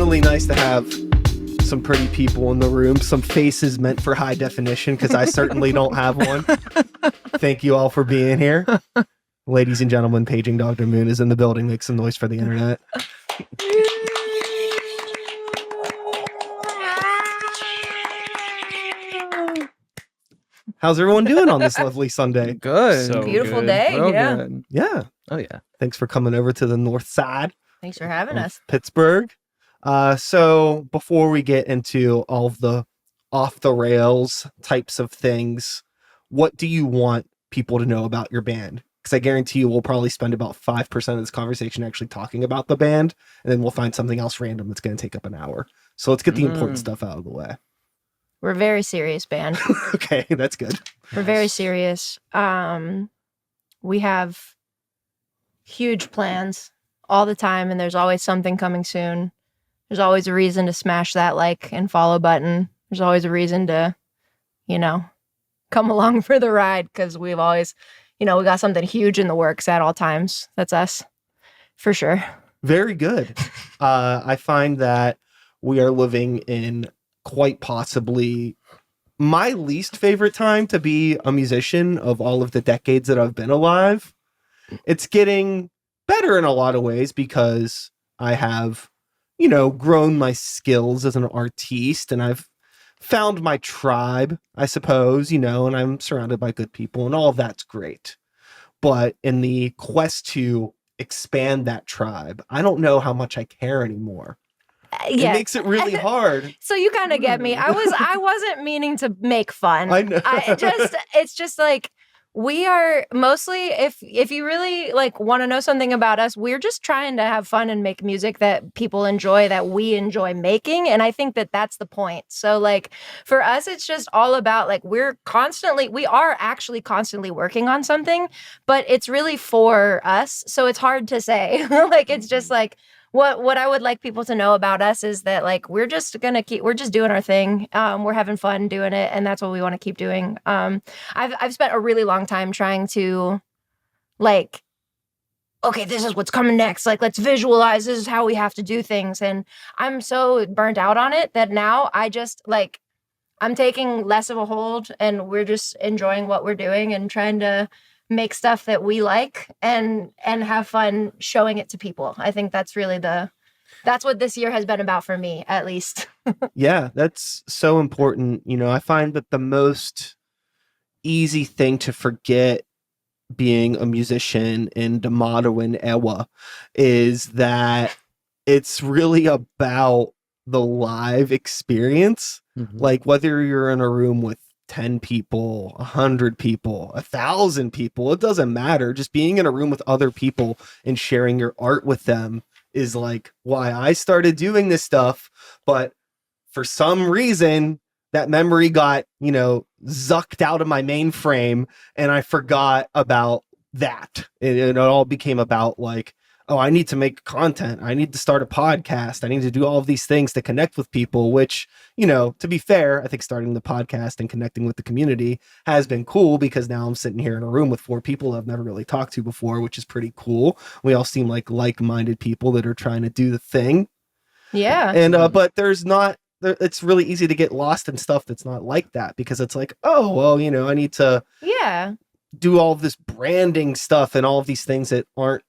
finally nice to have some pretty people in the room, some faces meant for high definition, because I certainly don't have one. Thank you all for being here. Ladies and gentlemen, Paging Dr. Moon is in the building. Make some noise for the internet. How's everyone doing on this lovely Sunday? Good. So Beautiful good. day. Real Yeah. good. Yeah. Oh yeah. Thanks for coming over to the north side Thanks for having of us. Pittsburgh. So before we get into all of the off the rails types of things, what do you want people to know about your band? Because I guarantee you we'll probably spend about 5% of this conversation actually talking about the band, and then we'll find something else random that's going to take up an hour. So let's get the important stuff out of the way. We're a very serious band. Okay, that's good. We're very serious. We have huge plans all the time, and there's always something coming soon. There's always a reason to smash that like and follow button. There's always a reason to, come along for the ride, because we've always, we got something huge in the works at all times. That's us, for sure. Very good. I find that we are living in quite possibly my least favorite time to be a musician of all of the decades that I've been alive. It's getting better in a lot of ways because I have, grown my skills as an artiste, and I've found my tribe, I suppose, and I'm surrounded by good people, and all of that's great. But in the quest to expand that tribe, I don't know how much I care anymore. Yeah. It makes it really hard. So you kind of get me. I wasn't meaning to make fun. I know. It's just like, we are mostly, if you really want to know something about us, we're just trying to have fun and make music that people enjoy, that we enjoy making. And I think that that's the point. So for us, it's just all about we are actually constantly working on something, but it's really for us. So it's hard to say. It's just what I would like people to know about us is that we're just doing our thing. We're having fun doing it, and that's what we want to keep doing. I've spent a really long time trying to okay, this is what's coming next. Let's visualize, this is how we have to do things. And I'm so burnt out on it that now I just I'm taking less of a hold, and we're just enjoying what we're doing and trying to make stuff that we like and have fun showing it to people. I think that's really that's what this year has been about for me, at least. Yeah, that's so important. I find that the most easy thing to forget being a musician in the modern era is that it's really about the live experience. Mm-hmm. Whether you're in a room with 10 people, 100 people, 1,000 people, it doesn't matter. Just being in a room with other people and sharing your art with them is why I started doing this stuff. But for some reason, that memory got, zucked out of my mainframe, and I forgot about that. It all became about oh, I need to make content. I need to start a podcast. I need to do all of these things to connect with people, which, to be fair, I think starting the podcast and connecting with the community has been cool, because now I'm sitting here in a room with 4 people I've never really talked to before, which is pretty cool. We all seem like-minded people that are trying to do the thing. Yeah. And, but it's really easy to get lost in stuff that's not like that, because it's oh, well, I need to do all of this branding stuff and all of these things that aren't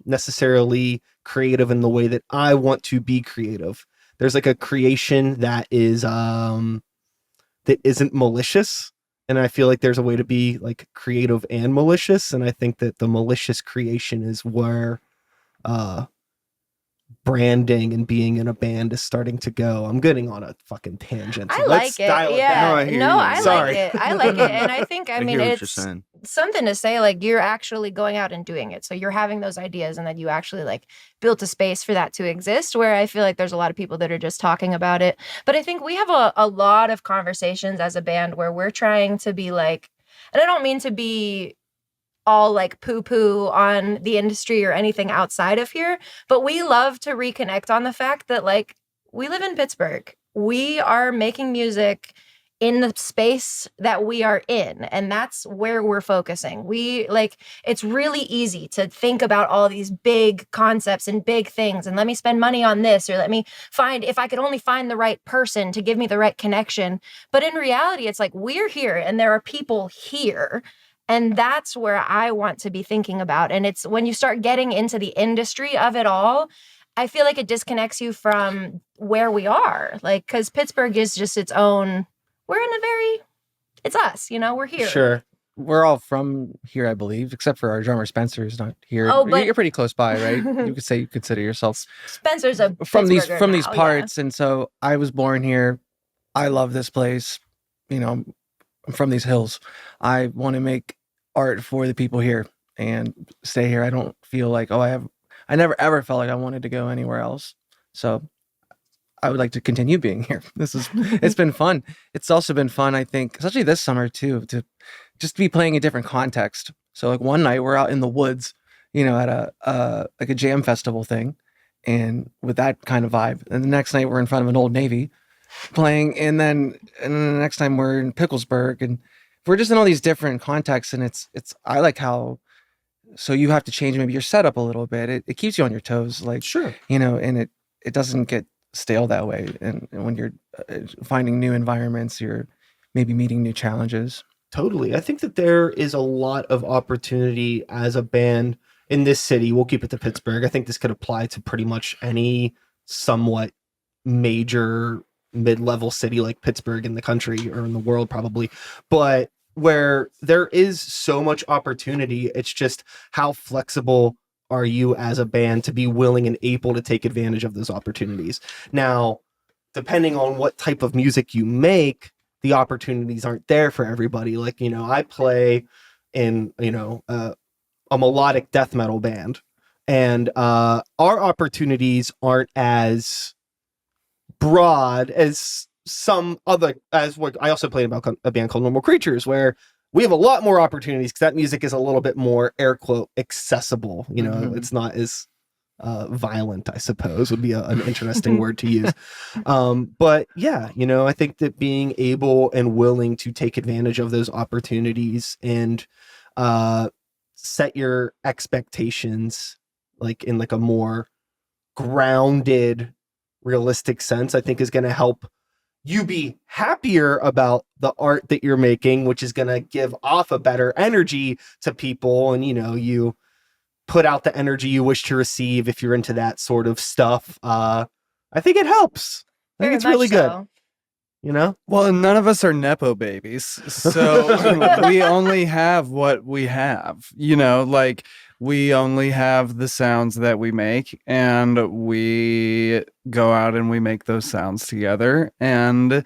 necessarily creative in the way that I want to be creative. There's a creation that is that isn't malicious, and I feel there's a way to be creative and malicious, and I think that the malicious creation is where branding and being in a band is starting to go. I'm getting on a fucking tangent. So I like it. Yeah. Sorry. Like it. I like it. And I think, I mean, hear what it's you're saying. something to say, you're actually going out and doing it. So you're having those ideas, and then you actually built a space for that to exist, where I feel there's a lot of people that are just talking about it. But I think we have a lot of conversations as a band where we're trying to be and I don't mean to be all poo-poo on the industry or anything outside of here, but we love to reconnect on the fact that we live in Pittsburgh. We are making music in the space that we are in, and that's where we're focusing. We like, it's really easy to think about all these big concepts and big things, and let me spend money on this, or let me find, if I could only find the right person to give me the right connection. But in reality, it's like, we're here and there are people here, and that's where I want to be thinking about. And it's when you start getting into the industry of it all, I feel like it disconnects you from where we are, like, because Pittsburgh is just its own, we're in a very, it's us, you know, we're here. Sure. We're all from here, I believe, except for our drummer Spencer is not here. Oh, but you're pretty close by, right? You could say you consider yourself Spencer's a from these Pittsburgher now, parts, and so I was born here. I love this place. You know, I'm from these hills. I want to make art for the people here and stay here. I don't feel like I never ever felt like I wanted to go anywhere else. So I would like to continue being here. It's been fun. It's also been fun, I think, especially this summer too, to just be playing a different context. So like one night we're out in the woods, you know, at like a jam festival thing, and with that kind of vibe. And the next night we're in front of an Old Navy playing, and then the next time we're in Picklesburg, and we're just in all these different contexts. And it's I like how, so you have to change maybe your setup a little bit. It keeps you on your toes, like, Sure. you know, and it doesn't get stale that way. And when you're finding new environments, you're maybe meeting new challenges. Totally. I think that there is a lot of opportunity as a band in this city. We'll keep it to Pittsburgh. I think this could apply to pretty much any somewhat major mid-level city like Pittsburgh in the country or in the world probably. But where there is so much opportunity, it's just how flexible are you as a band to be willing and able to take advantage of those opportunities. Now, depending on what type of music you make, the opportunities aren't there for everybody. Like, you know, I play in, you know, a melodic death metal band, and our opportunities aren't as broad as some other, as what I also played about a band called Normal Creatures, where we have a lot more opportunities because that music is a little bit more air quote accessible. You know, it's not as violent, I suppose would be an interesting word to use. But yeah, you know, I think that being able and willing to take advantage of those opportunities and set your expectations like in like a more grounded, realistic sense, I think is going to help you be happier about the art that you're making, which is going to give off a better energy to people. And, you know, you put out the energy you wish to receive if you're into that sort of stuff. I think it helps. I think it's really good. You know? Well, none of us are Nepo babies. So we only have what we have, you know, like we only have the sounds that we make, and we go out and we make those sounds together. And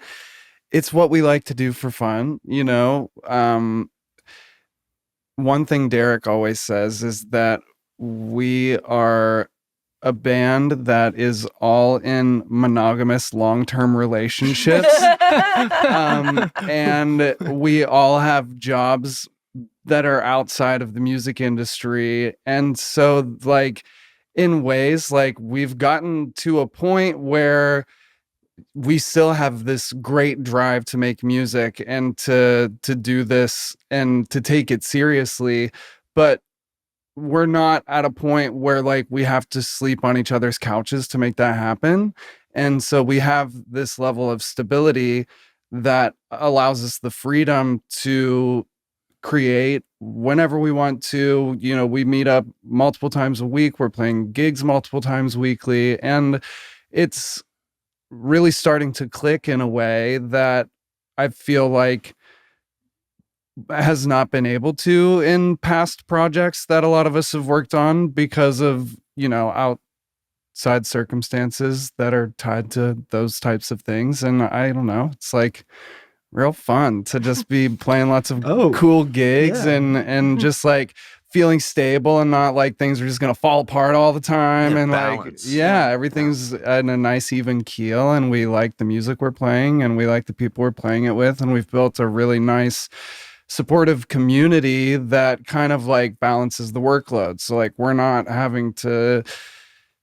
it's what we like to do for fun, you know. One thing Derek always says is that we are a band that is all in monogamous long-term relationships. And we all have jobs that are outside of the music industry. And so like in ways, like we've gotten to a point where we still have this great drive to make music and to do this and to take it seriously, but we're not at a point where like we have to sleep on each other's couches to make that happen. And so we have this level of stability that allows us the freedom to create whenever we want to. You know, we meet up multiple times a week. We're playing gigs multiple times weekly, and it's really starting to click in a way that I feel like has not been able to in past projects that a lot of us have worked on because of, you know, outside circumstances that are tied to those types of things. And I don't know, it's like real fun to just be playing lots of cool gigs and just like feeling stable and not like things are just going to fall apart all the time. And balance. Everything's in a nice even keel, and we like the music we're playing and we like the people we're playing it with. And we've built a really nice supportive community that kind of like balances the workload. So like we're not having to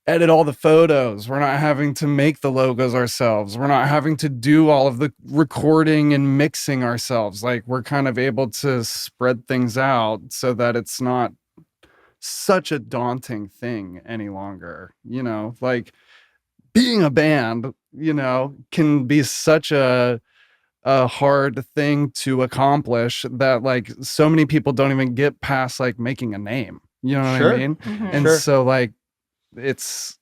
edit all the photos. We're not having to make the logos ourselves. We're not having to do all of the recording and mixing ourselves. Like, we're kind of able to spread things out so that it's not such a daunting thing any longer. You know, like being a band, you know, can be such a hard thing to accomplish that like so many people don't even get past like making a name. You know what Sure. I mean? Mhm. And Sure. so like it's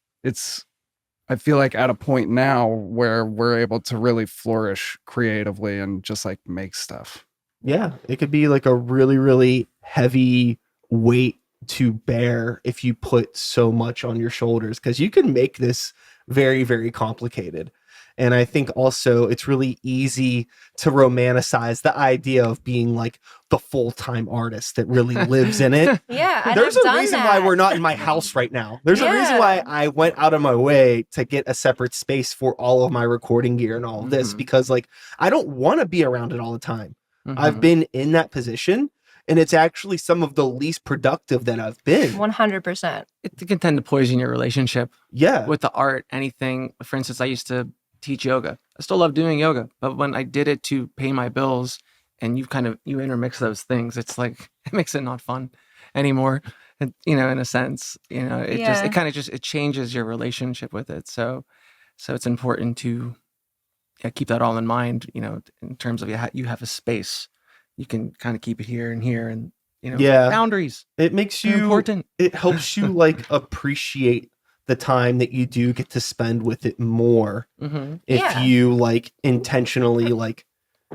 I feel like at a point now where we're able to really flourish creatively and just like make stuff. Yeah, it could be like a really, really heavy weight to bear if you put so much on your shoulders, because you can make this very, very complicated. And I think also it's really easy to romanticize the idea of being like the full-time artist that really lives in it. Yeah, and There's I've a done reason that. why we're not in my house right now. There's a reason Yeah. why I went out of my way to get a separate space for all of my recording gear and all of this, Mhm. because like I don't want to be around it all the time. I've Mhm. been in that position, and it's actually some of the least productive that I've been. 100%. It can tend to poison your relationship Yeah. with the art. Anything, for instance, I used to teach yoga. I still love doing yoga, but when I did it to pay my bills, and you intermix those things, it's like it makes it not fun anymore. And you know, in a sense, you know, Yeah. it changes your relationship with it. So it's important to keep that all in mind. You know, in terms of you have a space, you can kind of keep it here and here, and you know, Yeah. boundaries It makes are you important. it helps you like appreciate the time that you do get to spend with it more Hmm. if Yeah. you like intentionally like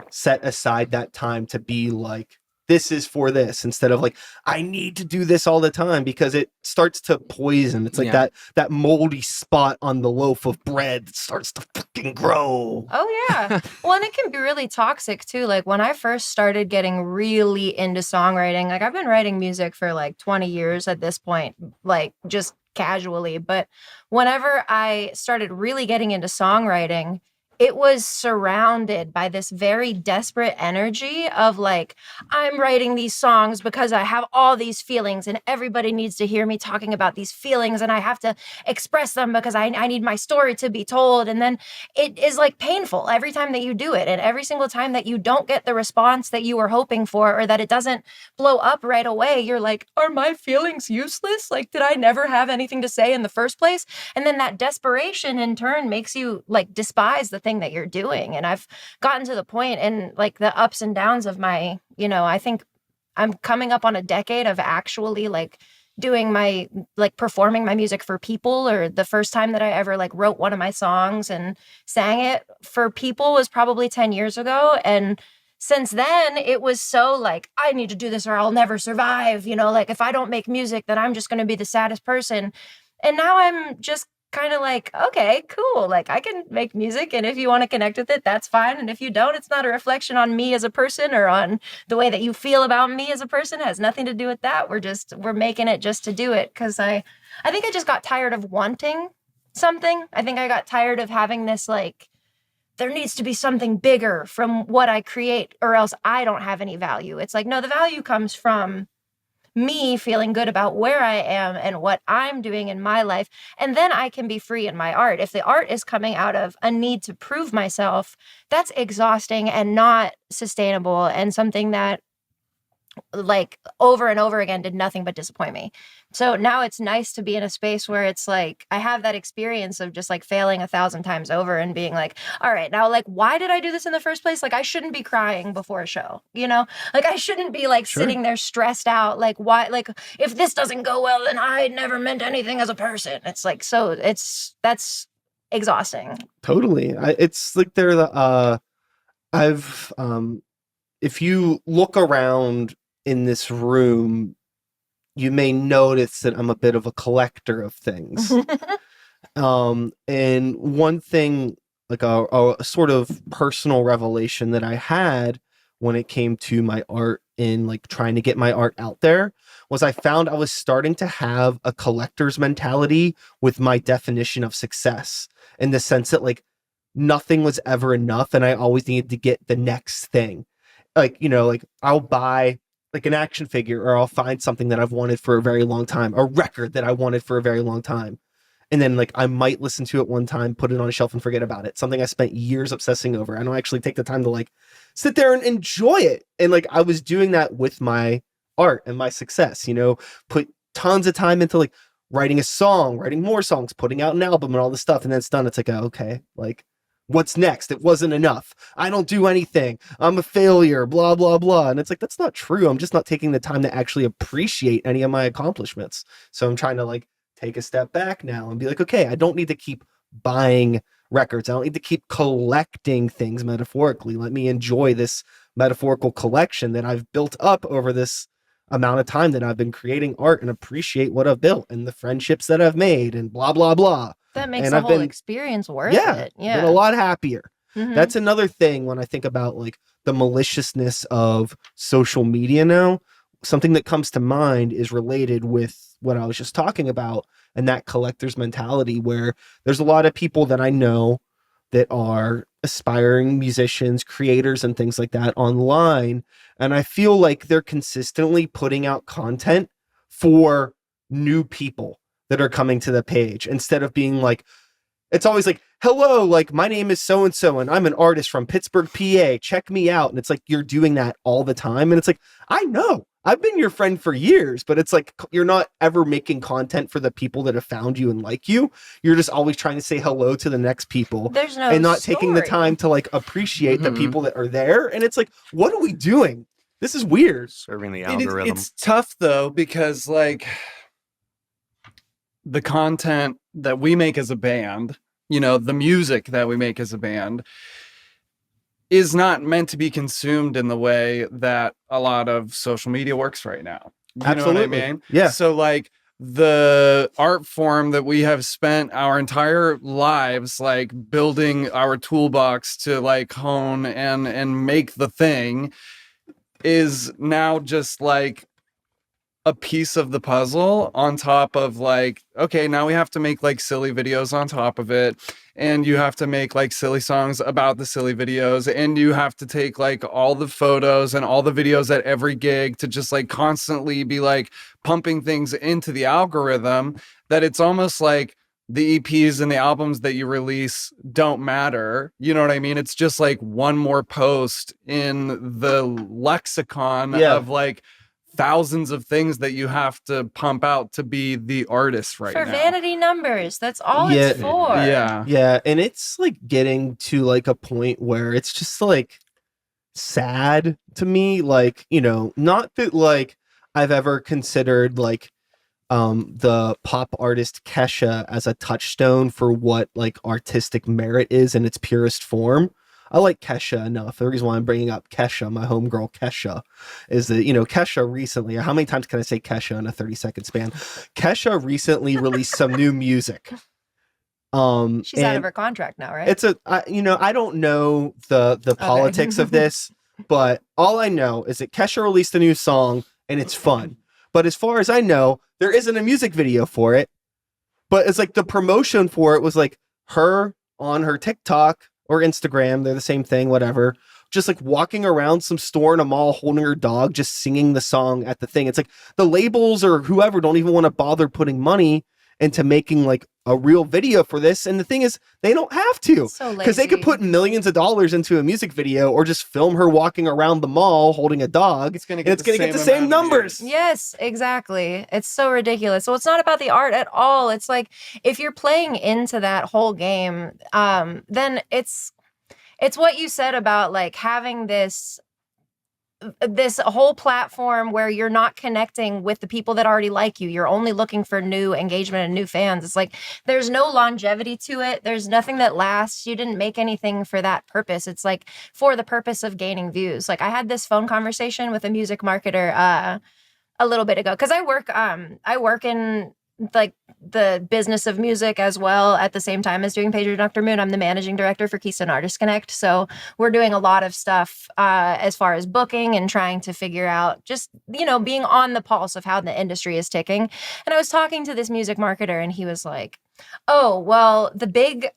set aside that time to be like, this is for this, instead of like, I need to do this all the time, because it starts to poison. It's like Yeah. that moldy spot on the loaf of bread that starts to fucking grow. Oh yeah. Well, and it can be really toxic too. Like when I first started getting really into songwriting, like I've been writing music for like 20 years at this point, like just casually. But whenever I started really getting into songwriting, it was surrounded by this very desperate energy of like, I'm writing these songs because I have all these feelings and everybody needs to hear me talking about these feelings and I have to express them because I need my story to be told. And then it is like painful every time that you do it. And every single time that you don't get the response that you were hoping for, or that it doesn't blow up right away, you're like, are my feelings useless? Like, did I never have anything to say in the first place? And then that desperation in turn makes you like despise the thing that you're doing. And I've gotten to the point in like the ups and downs of my, you know, I think I'm coming up on a decade of actually like doing my like performing my music for people. Or the first time that I ever like wrote one of my songs and sang it for people was probably 10 years ago. And since then it was so like, I need to do this or I'll never survive, you know, like if I don't make music then I'm just going to be the saddest person. And now I'm just kind of like, okay, cool, like I can make music, and if you want to connect with it that's fine, and if you don't, it's not a reflection on me as a person or on the way that you feel about me as a person. It has nothing to do with that. We're making it just to do it, because I think I just got tired of wanting something. I think I got tired of having this like, there needs to be something bigger from what I create or else I don't have any value. It's like, no, the value comes from me feeling good about where I am and what I'm doing in my life. And then I can be free in my art. If the art is coming out of a need to prove myself, that's exhausting and not sustainable, and something that like over and over again did nothing but disappoint me. So now it's nice to be in a space where it's like I have that experience of just like failing 1,000 times over and being like, all right, now like why did I do this in the first place? Like I shouldn't be crying before a show, you know? Like I shouldn't be like Sure. sitting there stressed out. Like why, like if this doesn't go well, then I never meant anything as a person. It's like, so that's exhausting. Totally. It's like they're the I've if you look around in this room, you may notice that I'm a bit of a collector of things. And one thing, like a sort of personal revelation that I had when it came to my art and like trying to get my art out there, was I found I was starting to have a collector's mentality with my definition of success, in the sense that like nothing was ever enough and I always needed to get the next thing. Like, you know, like I'll buy like an action figure, or I'll find something that I've wanted for a very long time, a record that I wanted for a very long time. And then like I might listen to it one time, put it on a shelf and forget about it. Something I spent years obsessing over. I don't actually take the time to like sit there and enjoy it. And like I was doing that with my art and my success, put tons of time into like writing a song, writing more songs, putting out an album and all this stuff. And then it's done. It's like, oh, okay, like what's next? It wasn't enough. I don't do anything. I'm a failure, blah, blah, blah. And it's like, that's not true. I'm just not taking the time to actually appreciate any of my accomplishments. So I'm trying to like take a step back now and be like, okay, I don't need to keep buying records. I don't need to keep collecting things metaphorically. Let me enjoy this metaphorical collection that I've built up over this amount of time that I've been creating art, and appreciate what I've built and the friendships that I've made and blah, blah, blah. That makes and the I've whole been, experience worth yeah, it. Yeah. been a lot happier. Mhm. That's another thing when I think about like the maliciousness of social media now. Something that comes to mind is related with what I was just talking about, and that collector's mentality, where there's a lot of people that I know that are aspiring musicians, creators, and things like that online. And I feel like they're consistently putting out content for new people that are coming to the page, instead of being like, it's always like, hello, like my name is so-and-so and I'm an artist from Pittsburgh, PA. Check me out. And it's like, you're doing that all the time. And it's like, I know I've been your friend for years, but it's like, you're not ever making content for the people that have found you and like you. You're just always trying to say hello to the next people. There's no and not taking the story. time to like appreciate the Mhm. people that are there. And it's like, what are we doing? This is weird. Serving the algorithm. It's tough though, because like the content that we make as a band, the music that we make as a band is not meant to be consumed in the way that a lot of social media works right now. You know Absolutely. what I mean? Yeah. So like the art form that we have spent our entire lives like building our toolbox to like hone and make the thing is now just like a piece of the puzzle on top of like, okay, now we have to make like silly videos on top of it, and you have to make like silly songs about the silly videos, and you have to take like all the photos and all the videos at every gig to just like constantly be like pumping things into the algorithm, that it's almost like the EPs and the albums that you release don't matter. You know what I mean? It's just like one more post in the lexicon Yeah. of like thousands of things that you have to pump out to be the artist right for now. vanity numbers. That's all Yeah. it's for. Yeah. Yeah, and it's like getting to like a point where it's just like sad to me, like, not that like I've ever considered like the pop artist Kesha as a touchstone for what like artistic merit is in its purest form. I like Kesha enough. The reason why I'm bringing up Kesha, my homegirl Kesha, is that, Kesha recently, how many times can I say Kesha in a 30-second span? Kesha recently released some new music. She's out and of her contract now, right? it's I don't know the politics of this, but all I know is that Kesha released a new song and it's fun. But as far as I know, there isn't a music video for it. But it's like the promotion for it was like her on her TikTok or Instagram, they're the same thing, whatever, just like walking around some store in a mall holding her dog, just singing the song at the thing. It's like the labels or whoever don't even want to bother putting money into making like a real video for this. And the thing is, they don't have to, So because they could lazy. put millions of dollars into a music video or just film her walking around the mall holding a dog. It's gonna and it's going to get the same amount of numbers. views. Yes, exactly. It's so ridiculous. So it's not about the art at all. It's like if you're playing into that whole game, then it's what you said about like having this whole platform where you're not connecting with the people that already like you. You're only looking for new engagement and new fans. It's like there's no longevity to it. There's nothing that lasts. You didn't make anything for that purpose. It's like for the purpose of gaining views. Like I had this phone conversation with a music marketer a little bit ago, because I work in like the business of music as well at the same time as doing Pager Dr. Moon. I'm the managing director for Keystone Artist Connect. So we're doing a lot of stuff as far as booking and trying to figure out just, being on the pulse of how the industry is ticking. And I was talking to this music marketer and he was like, Oh, well, the big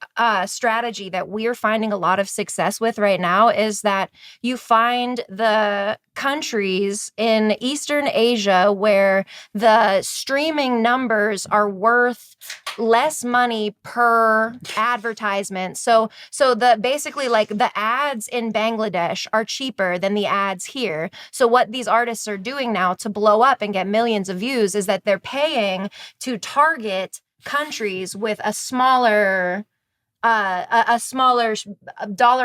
strategy that we're finding a lot of success with right now is that you find the countries in Eastern Asia where the streaming numbers are worth less money per advertisement. So the basically like the ads in Bangladesh are cheaper than the ads here. So what these artists are doing now to blow up and get millions of views is that they're paying to target countries with a smaller dollar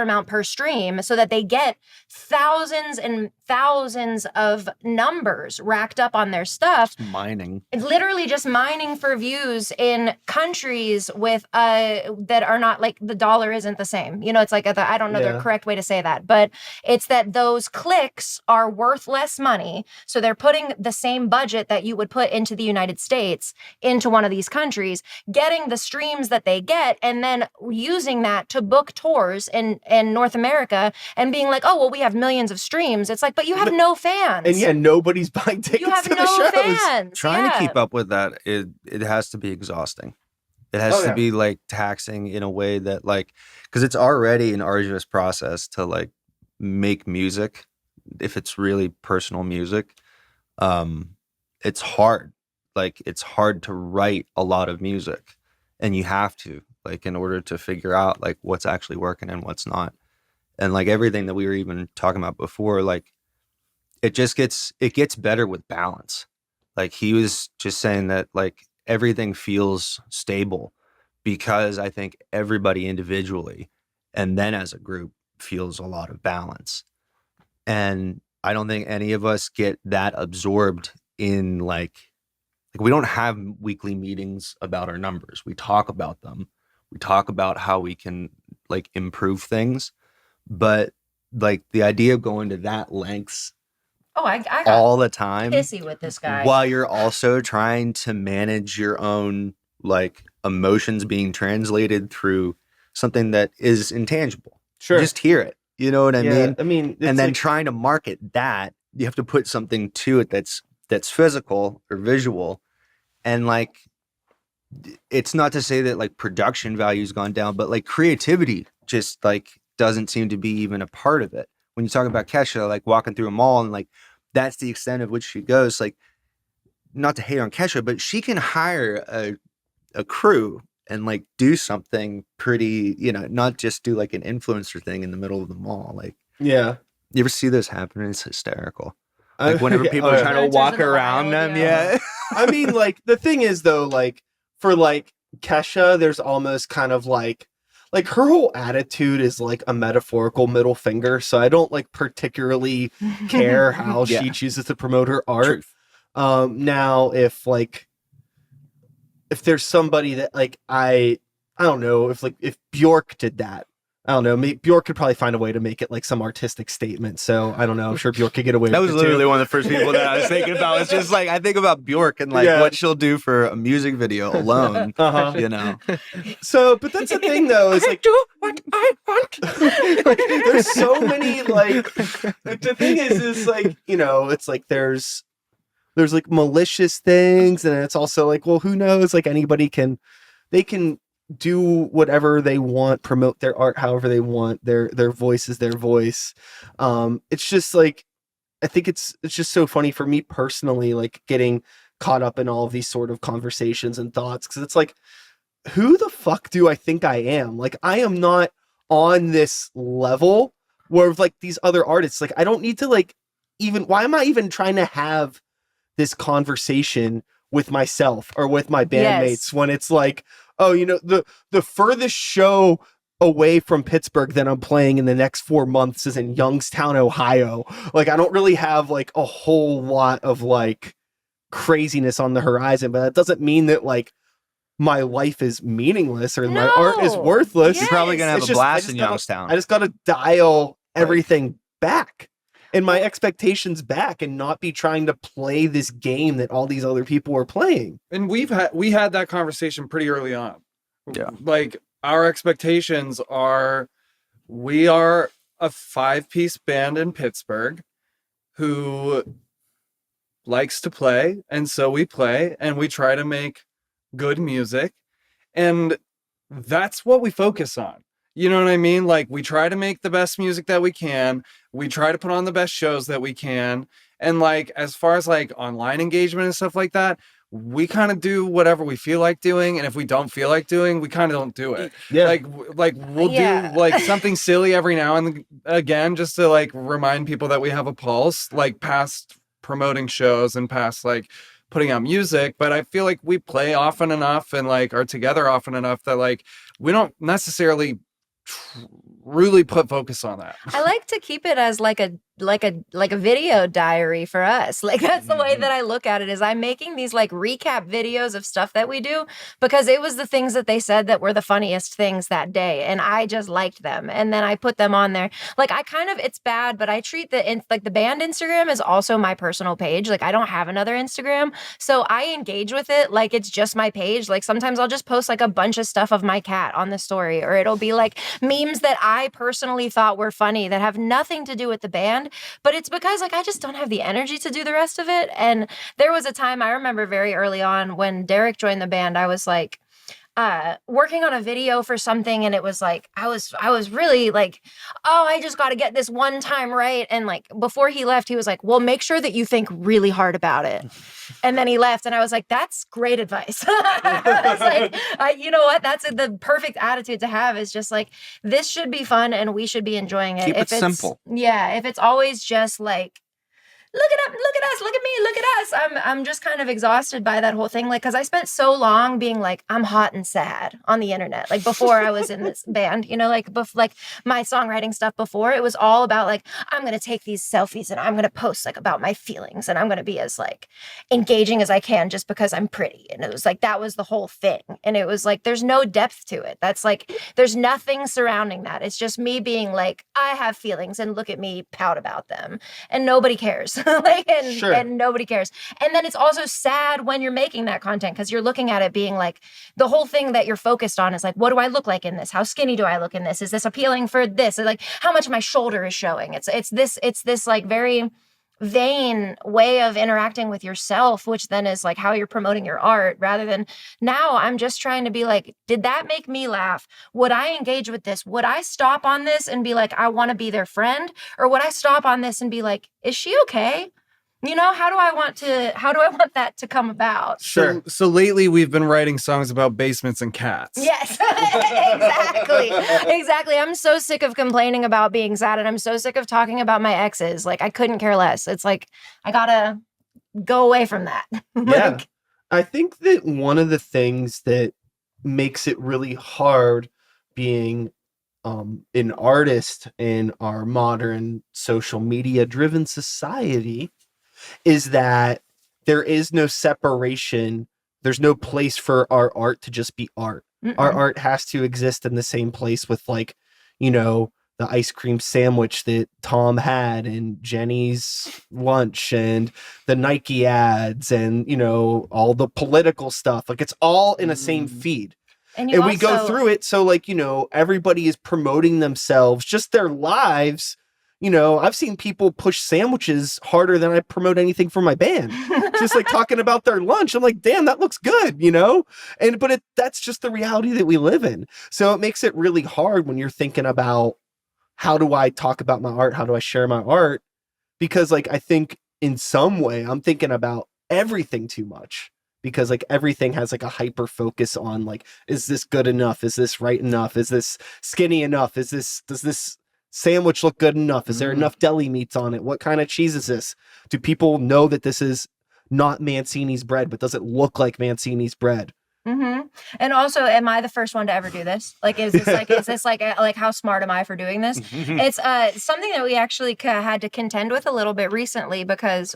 amount per stream so that they get thousands and thousands of numbers racked up on their stuff. Mining. Literally just mining for views in countries with that are not like the dollar isn't the same. You know, it's like I don't know the correct way to say that, but it's that those clicks are worth less money. So they're putting the same budget that you would put into the United States into one of these countries, getting the streams that they get, and then using that to book tours in North America and being like, oh, well, we have millions of streams. It's like, but you have no fans. And yeah, nobody's buying tickets you have to the no shows. fans. Trying to keep up with that, it has to be exhausting. It has to be like taxing in a way that like, because it's already an arduous process to like make music. If it's really personal music, it's hard. Like it's hard to write a lot of music, and you have to like in order to figure out like what's actually working and what's not. And like everything that we were even talking about before, like it gets better with balance. Like he was just saying that like everything feels stable because I think everybody individually and then as a group feels a lot of balance. And I don't think any of us get that absorbed in like we don't have weekly meetings about our numbers. We talk about them. We talk about how we can like improve things. But like the idea of going to that lengths I got all the time pissy with this guy while you're also trying to manage your own like emotions being translated through something that is intangible. Sure. Just hear it. You know what I mean? I mean, and then like, trying to market that, you have to put something to it that's physical or visual. And like, it's not to say that like production value's gone down, but like creativity just like doesn't seem to be even a part of it. When you talk about Kesha, like walking through a mall and like, that's the extent of which she goes. Like, not to hate on Kesha, but she can hire a crew and like do something pretty, you know, not just do like an influencer thing in the middle of the mall. Like, yeah. You ever see this happen? It's hysterical. Like whenever people are trying to walk around them. Yeah. I mean, like the thing is though, like for like Kesha, there's almost kind of like her whole attitude is like a metaphorical middle finger. So I don't like particularly care how she chooses to promote her art. Truth. Now if there's somebody that like, I don't know if Bjork did that, I don't know, Bjork could probably find a way to make it like some artistic statement. So I don't know. I'm sure Bjork could get away with it. That was literally one of the first people that I was thinking about. It's just like, I think about Bjork and like what she'll do for a music video alone, you know? So, but that's the thing though, is like, do what I want. like, there's so many, like the thing is like, you know, it's like, there's like malicious things. And it's also like, well, who knows? Like they can do whatever they want, promote their art however they want, their voice is their voice. It's just like, I think it's just so funny for me personally, like getting caught up in all of these sort of conversations and thoughts, because it's like, who the fuck do I think I am? Like, I am not on this level where like these other artists, like I don't need to like even, why am I even trying to have this conversation with myself or with my bandmates when it's like, oh, you know, the furthest show away from Pittsburgh that I'm playing in the next 4 months is in Youngstown, Ohio. Like, I don't really have like a whole lot of like craziness on the horizon, but that doesn't mean that like my life is meaningless or my art is worthless. You're probably gonna have a blast in Youngstown. I just gotta dial everything back and my expectations back and not be trying to play this game that all these other people are playing. And we had that conversation pretty early on. Yeah. Like our expectations are, we are a 5-piece band in Pittsburgh who likes to play. And so we play and we try to make good music. And that's what we focus on. You know what I mean? Like, we try to make the best music that we can. We try to put on the best shows that we can. And like, as far as like online engagement and stuff like that, we kind of do whatever we feel like doing. And if we don't feel like doing, we kind of don't do it. Yeah. Like we'll do like something silly every now and again, just to like remind people that we have a pulse, like past promoting shows and past like putting out music. But I feel like we play often enough and like are together often enough that like we don't necessarily really put focus on that. I like to keep it as like a video diary for us. Like, that's the way that I look at it, is I'm making these like recap videos of stuff that we do because it was the things that they said that were the funniest things that day, and I just liked them, and then I put them on there. Like, I kind of, it's bad, but I treat the band Instagram as also my personal page. Like, I don't have another Instagram, so I engage with it like it's just my page. Like, sometimes I'll just post like a bunch of stuff of my cat on the story, or it'll be like memes that I personally thought were funny that have nothing to do with the band, but it's because like I just don't have the energy to do the rest of it. And there was a time I remember very early on when Derek joined the band, I was like working on a video for something, and it was like I was really like, oh, I just got to get this one time right. And like before he left, he was like, well, make sure that you think really hard about it. And then he left, and I was like, that's great advice. I was like, you know what, that's the perfect attitude to have, is just like, this should be fun and we should be enjoying it. Keep it simple. Yeah, if it's always just like, look at us, look at me, look at us, I'm just kind of exhausted by that whole thing. Like, because I spent so long being like, I'm hot and sad on the internet. Like, before I was in this band, you know, like my songwriting stuff before, it was all about like, I'm going to take these selfies and I'm going to post like about my feelings, and I'm going to be as like engaging as I can just because I'm pretty. And it was like, that was the whole thing. And it was like, there's no depth to it. That's like, there's nothing surrounding that. It's just me being like, I have feelings and look at me pout about them, and nobody cares. And nobody cares. And then it's also sad when you're making that content, because you're looking at it being like, the whole thing that you're focused on is like, what do I look like in this? How skinny do I look in this? Is this appealing for this? Like, how much of my shoulder is showing? It's this like very vain way of interacting with yourself, which then is like how you're promoting your art, rather than now I'm just trying to be like, did that make me laugh? Would I engage with this? Would I stop on this and be like, I want to be their friend? Or would I stop on this and be like, is she okay? You know, how do I want that to come about? Sure. So lately we've been writing songs about basements and cats. Yes, exactly. I'm so sick of complaining about being sad, and I'm so sick of talking about my exes. Like, I couldn't care less. It's like, I gotta go away from that. Yeah. I think that one of the things that makes it really hard being an artist in our modern social media driven society is that there is no separation. There's no place for our art to just be art. Our art has to exist in the same place with, like, you know, the ice cream sandwich that Tom had and Jenny's lunch and the Nike ads and, you know, all the political stuff. Like, it's all in the same feed. And we go through it. So, like, you know, everybody is promoting themselves, just their lives. You know, I've seen people push sandwiches harder than I promote anything for my band. Just like talking about their lunch. I'm like, damn, that looks good, you know? But that's just the reality that we live in. So it makes it really hard when you're thinking about, how do I talk about my art? How do I share my art? Because, like, I think in some way I'm thinking about everything too much, because like everything has like a hyper focus on like, is this good enough? Is this right enough? Is this skinny enough? Does this sandwich look good enough? Is there enough deli meats on it? What kind of cheese is this? Do people know that this is not Mancini's bread, but does it look like Mancini's bread? Mm-hmm. And also, am I the first one to ever do this? Like, is this like how smart am I for doing this? It's something that we actually had to contend with a little bit recently, because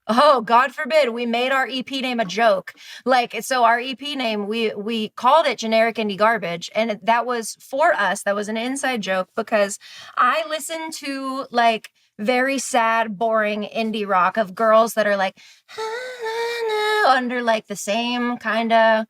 oh, God forbid, we made our EP name a joke. Like, so our EP name, we called it Generic Indie Garbage. And that was for us. That was an inside joke, because I listened to like very sad, boring indie rock of girls that are like, under like the same kind of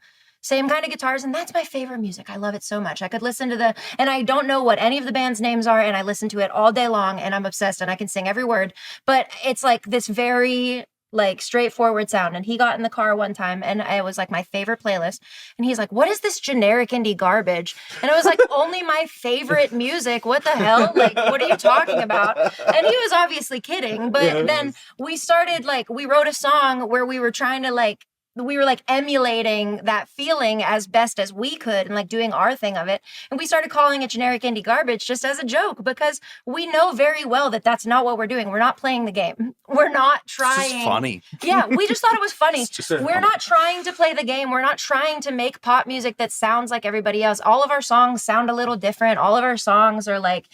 guitars, and that's my favorite music. I love it so much. I could listen to and I don't know what any of the band's names are, and I listen to it all day long, and I'm obsessed, and I can sing every word. But it's like this very like straightforward sound. And he got in the car one time and it was like my favorite playlist. And he's like, what is this generic indie garbage? And I was like, only my favorite music. What the hell? Like, what are you talking about? And he was obviously kidding. But then we started like, we wrote a song where we were trying to like, we were like emulating that feeling as best as we could and like doing our thing of it. And we started calling it generic indie garbage just as a joke because we know very well that that's not what we're doing. We're not playing the game. We're not trying. It's just funny. Yeah, we just thought it was funny. We're funny. not trying to play the game. We're not trying to make pop music that sounds like everybody else. All of our songs sound a little different. All of our songs are like,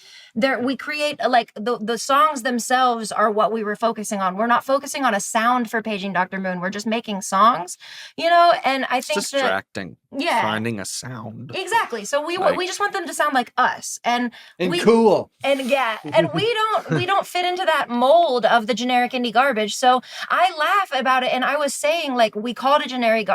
we create like the songs themselves are what we were focusing on. We're not focusing on a sound for Paging Dr. Moon. We're just making songs, you know, and I think It's distracting. Yeah. Finding a sound. Exactly. So we just want them to sound like us and cool. And yeah, and we don't fit into that mold of the generic indie garbage. So I laugh about it and I was saying like we called it generic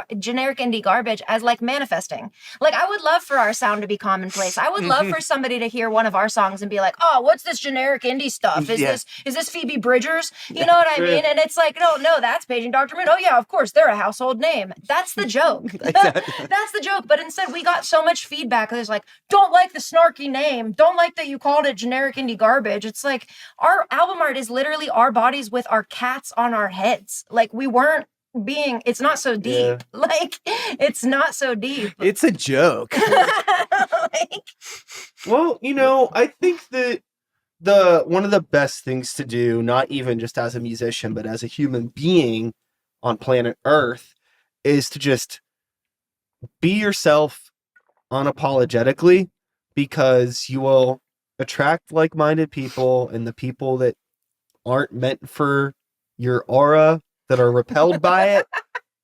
indie garbage as like manifesting. Like I would love for our sound to be commonplace. I would love for somebody to hear one of our songs and be like, "Oh, what's this generic indie stuff? Is this Phoebe Bridgers?" You know what I mean? And it's like, no, that's Paging Dr. Moon. Oh yeah, of course, they're a household name. That's the joke. That's the joke. But instead we got so much feedback. There's like, don't like the snarky name. Don't like that you called it generic indie garbage. It's like our album art is literally our bodies with our cats on our heads. Like we weren't it's not so deep. Yeah. Like it's not so deep. It's a joke. Well, you know, I think that one of the best things to do, not even just as a musician, but as a human being on planet Earth, is to just be yourself unapologetically, because you will attract like-minded people, and the people that aren't meant for your aura, that are repelled by it,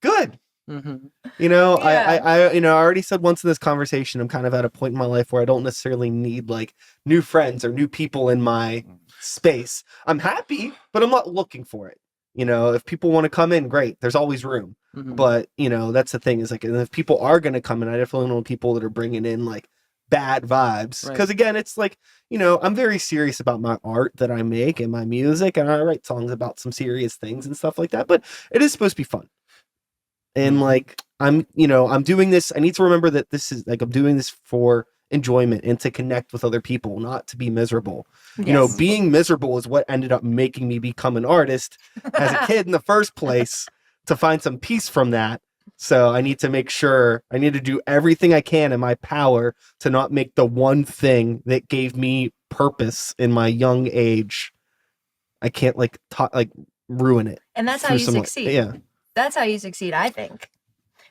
good. Mm-hmm. You know, Yeah. I already said once in this conversation, I'm kind of at a point in my life where I don't necessarily need like new friends or new people in my space. I'm happy, but I'm not looking for it. You know, if people want to come in, great. There's always room. Mm-hmm. But, you know, that's the thing is like, and if people are going to come in, I definitely know people that are bringing in like bad vibes. Right. Because again, it's like, you know, I'm very serious about my art that I make and my music, and I write songs about some serious things and stuff like that. But it is supposed to be fun. And like, I'm doing this. I need to remember that this is like, I'm doing this for enjoyment and to connect with other people, not to be miserable. You know, being miserable is what ended up making me become an artist as a kid in the first place, to find some peace from that. So I need to make sure, I need to do everything I can in my power to not make the one thing that gave me purpose in my young age. I can't ruin it. And that's how through you some, succeed. Yeah. That's how you succeed, I think.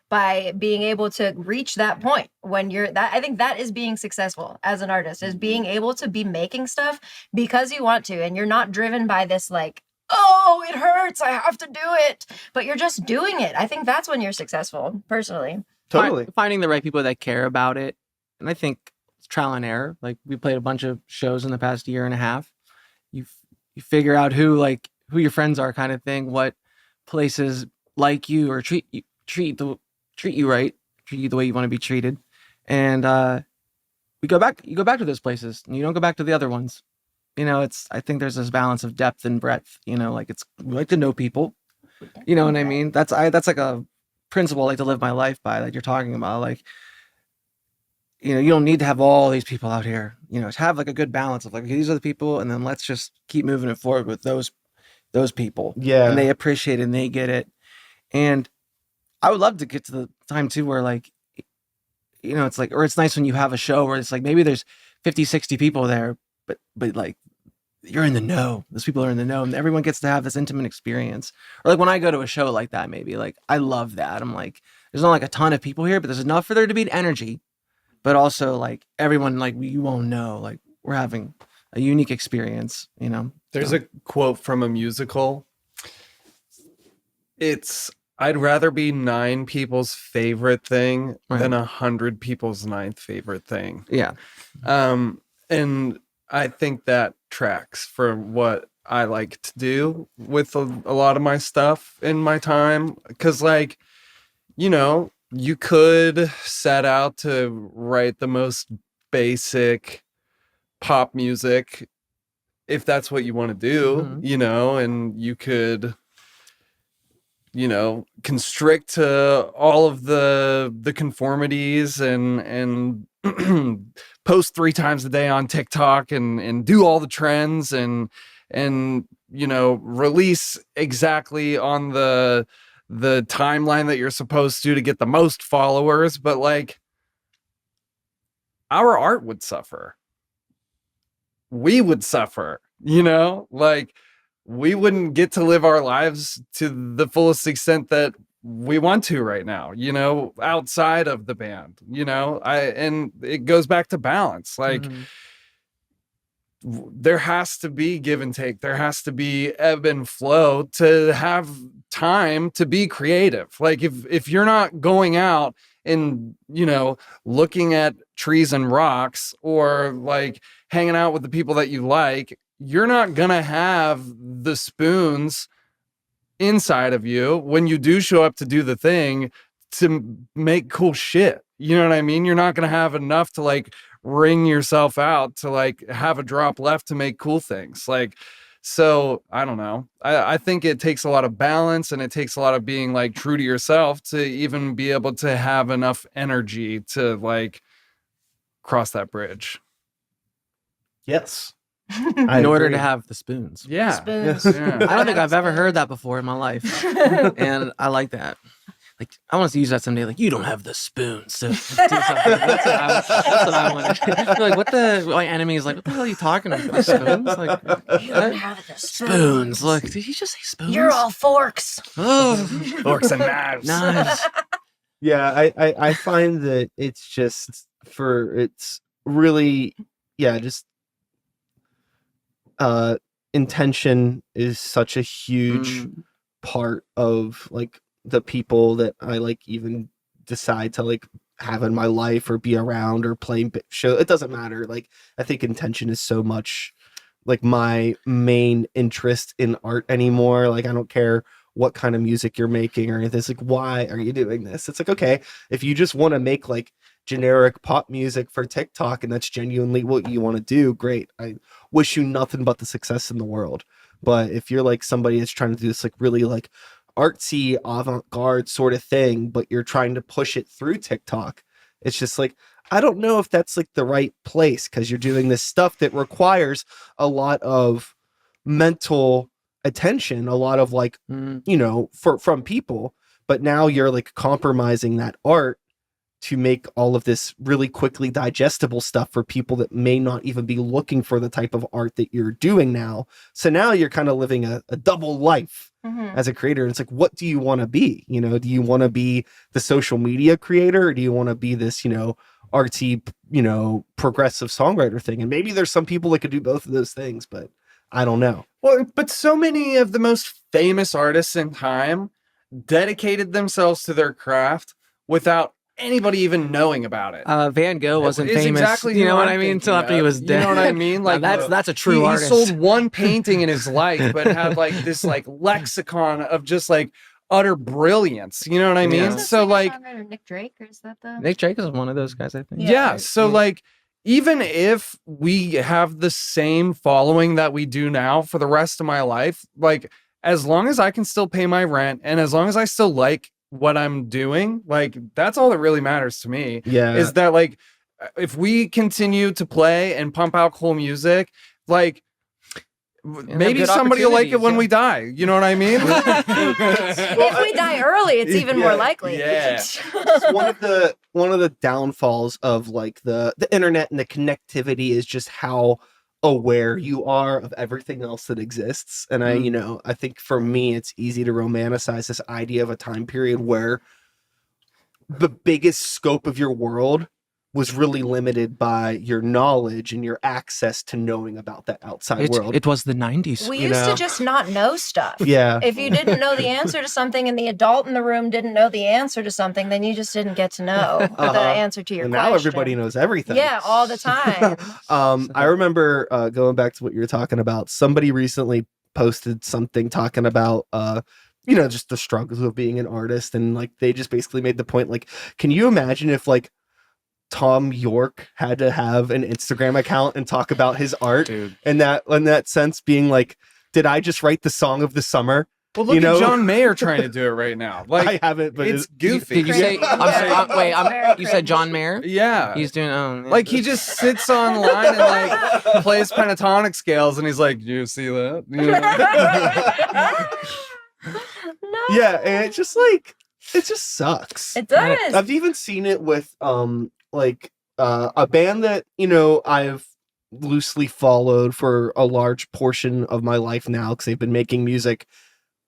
By being able to reach that point when I think that is being successful as an artist, is being able to be making stuff because you want to, and you're not driven by this like, oh, it hurts, I have to do it, but you're just doing it. I think that's when you're successful, personally. Totally. Finding the right people that care about it. And I think it's trial and error. Like we played a bunch of shows in the past year and a half. You figure out who your friends are, kind of thing, what places like you or treat you right, treat you the way you want to be treated. And you go back to those places and you don't go back to the other ones. You know, I think there's this balance of depth and breadth, you know, like we like to know people, you know what I mean? That's like a principle I like to live my life by, like you're talking about. Like, you know, you don't need to have all these people out here, you know, to have like a good balance of like, okay, these are the people, and then let's just keep moving it forward with those people. Yeah. And they appreciate it and they get it. And I would love to get to the time too where like, you know, it's like, or it's nice when you have a show where it's like maybe there's 50, 60 people there, but like you're in the know. Those people are in the know, and everyone gets to have this intimate experience. Or like when I go to a show like that, maybe like I love that. I'm like, there's not like a ton of people here, but there's enough for there to be an energy, but also like everyone, like you won't know, like we're having a unique experience, you know? There's a quote from a musical. I'd rather be 9 people's favorite thing than 100 people's 9th favorite thing. Yeah. And I think that tracks for what I like to do with a lot of my stuff in my time. Because, like, you know, you could set out to write the most basic pop music if that's what you want to do, you know, and you could constrict to all of the conformities and post 3 times a day on TikTok and do all the trends and release exactly on the timeline that you're supposed to get the most followers, but like our art would suffer. We would suffer, like we wouldn't get to live our lives to the fullest extent that we want to right now, outside of the band, and it goes back to balance. Like there has to be give and take. There has to be ebb and flow to have time to be creative. Like if you're not going out and, looking at trees and rocks or like hanging out with the people that you like, you're not going to have the spoons inside of you when you do show up to do the thing to make cool shit. You know what I mean? You're not going to have enough to like wring yourself out to like have a drop left to make cool things. Like, so I don't know. I think it takes a lot of balance and it takes a lot of being like true to yourself to even be able to have enough energy to like cross that bridge. Yes. In order to have the spoons. Yeah. Spoons. Yeah. I don't think I've ever heard that before in my life. And I like that. Like, I want to use that someday. Like, you don't have the spoons to do something. That's what I want. Like, what the? My enemy is like, what the hell are you talking about? Spoons? Like, You don't have the spoons. Look, did he just say spoons? You're all forks. Oh, Forks and knives. knives. Yeah, I find that it's really, just intention is such a huge part of like the people that I like even decide to like have in my life or be around or playing show. It doesn't matter. Like, I think intention is so much like my main interest in art anymore. Like, I don't care what kind of music you're making or anything. It's like, why are you doing this? It's like, okay, if you just want to make like generic pop music for TikTok and that's genuinely what you want to do, great. I wish you nothing but the success in the world. But if you're like somebody that's trying to do this like really like artsy avant-garde sort of thing, but you're trying to push it through TikTok, it's just like, I don't know if that's like the right place, because you're doing this stuff that requires a lot of mental attention, a lot of like from people, but now you're like compromising that art to make all of this really quickly digestible stuff for people that may not even be looking for the type of art that you're doing now. So now you're kind of living a double life as a creator. And it's like, what do you want to be? Do you want to be the social media creator, or do you want to be this, artsy, progressive songwriter thing? And maybe there's some people that could do both of those things, but I don't know. Well, but so many of the most famous artists in time dedicated themselves to their craft without anybody even knowing about it. Van Gogh wasn't It's famous. exactly You know who what I'm I mean? Until thinking after he of. was dead. You know what I mean? Like, that's a true he artist. sold one painting in his life, but had like this like lexicon of just like utter brilliance. You know what I mean? Yeah. So like Nick Drake, or is that the Nick Drake is one of those guys, I think. yeah. So like, even if we have the same following that we do now for the rest of my life, like as long as I can still pay my rent and as long as I still like what I'm doing, like that's all that really matters to me. Yeah. Is that like, if we continue to play and pump out cool music, like maybe good somebody will like it opportunities, when yeah. we die. You know what I mean? if we die early, it's even more likely. Yeah. It's one of the downfalls of like the internet and the connectivity is just how aware you are of everything else that exists. And I think for me it's easy to romanticize this idea of a time period where the biggest scope of your world was really limited by your knowledge and your access to knowing about that outside world. It was the 90s. We used to just not know stuff. Yeah. If you didn't know the answer to something and the adult in the room didn't know the answer to something, then you just didn't get to know the answer to your And question. now everybody knows everything. Yeah, all the time. I remember going back to what you were talking about. Somebody recently posted something talking about just the struggles of being an artist, and like they just basically made the point, like, can you imagine if like Tom York had to have an Instagram account and talk about his art? Dude. And that in that sense being like, did I just write the song of the summer? Well, look at John Mayer trying to do it right now. Like I haven't, but it's goofy. Did you say? I'm sorry. You said John Mayer? Yeah, he's doing. Like he just sits online and like plays pentatonic scales, and he's like, "You see that?" You know? No. Yeah, and it's just like it just sucks. It does. I've even seen it with like a band that I've loosely followed for a large portion of my life now because they've been making music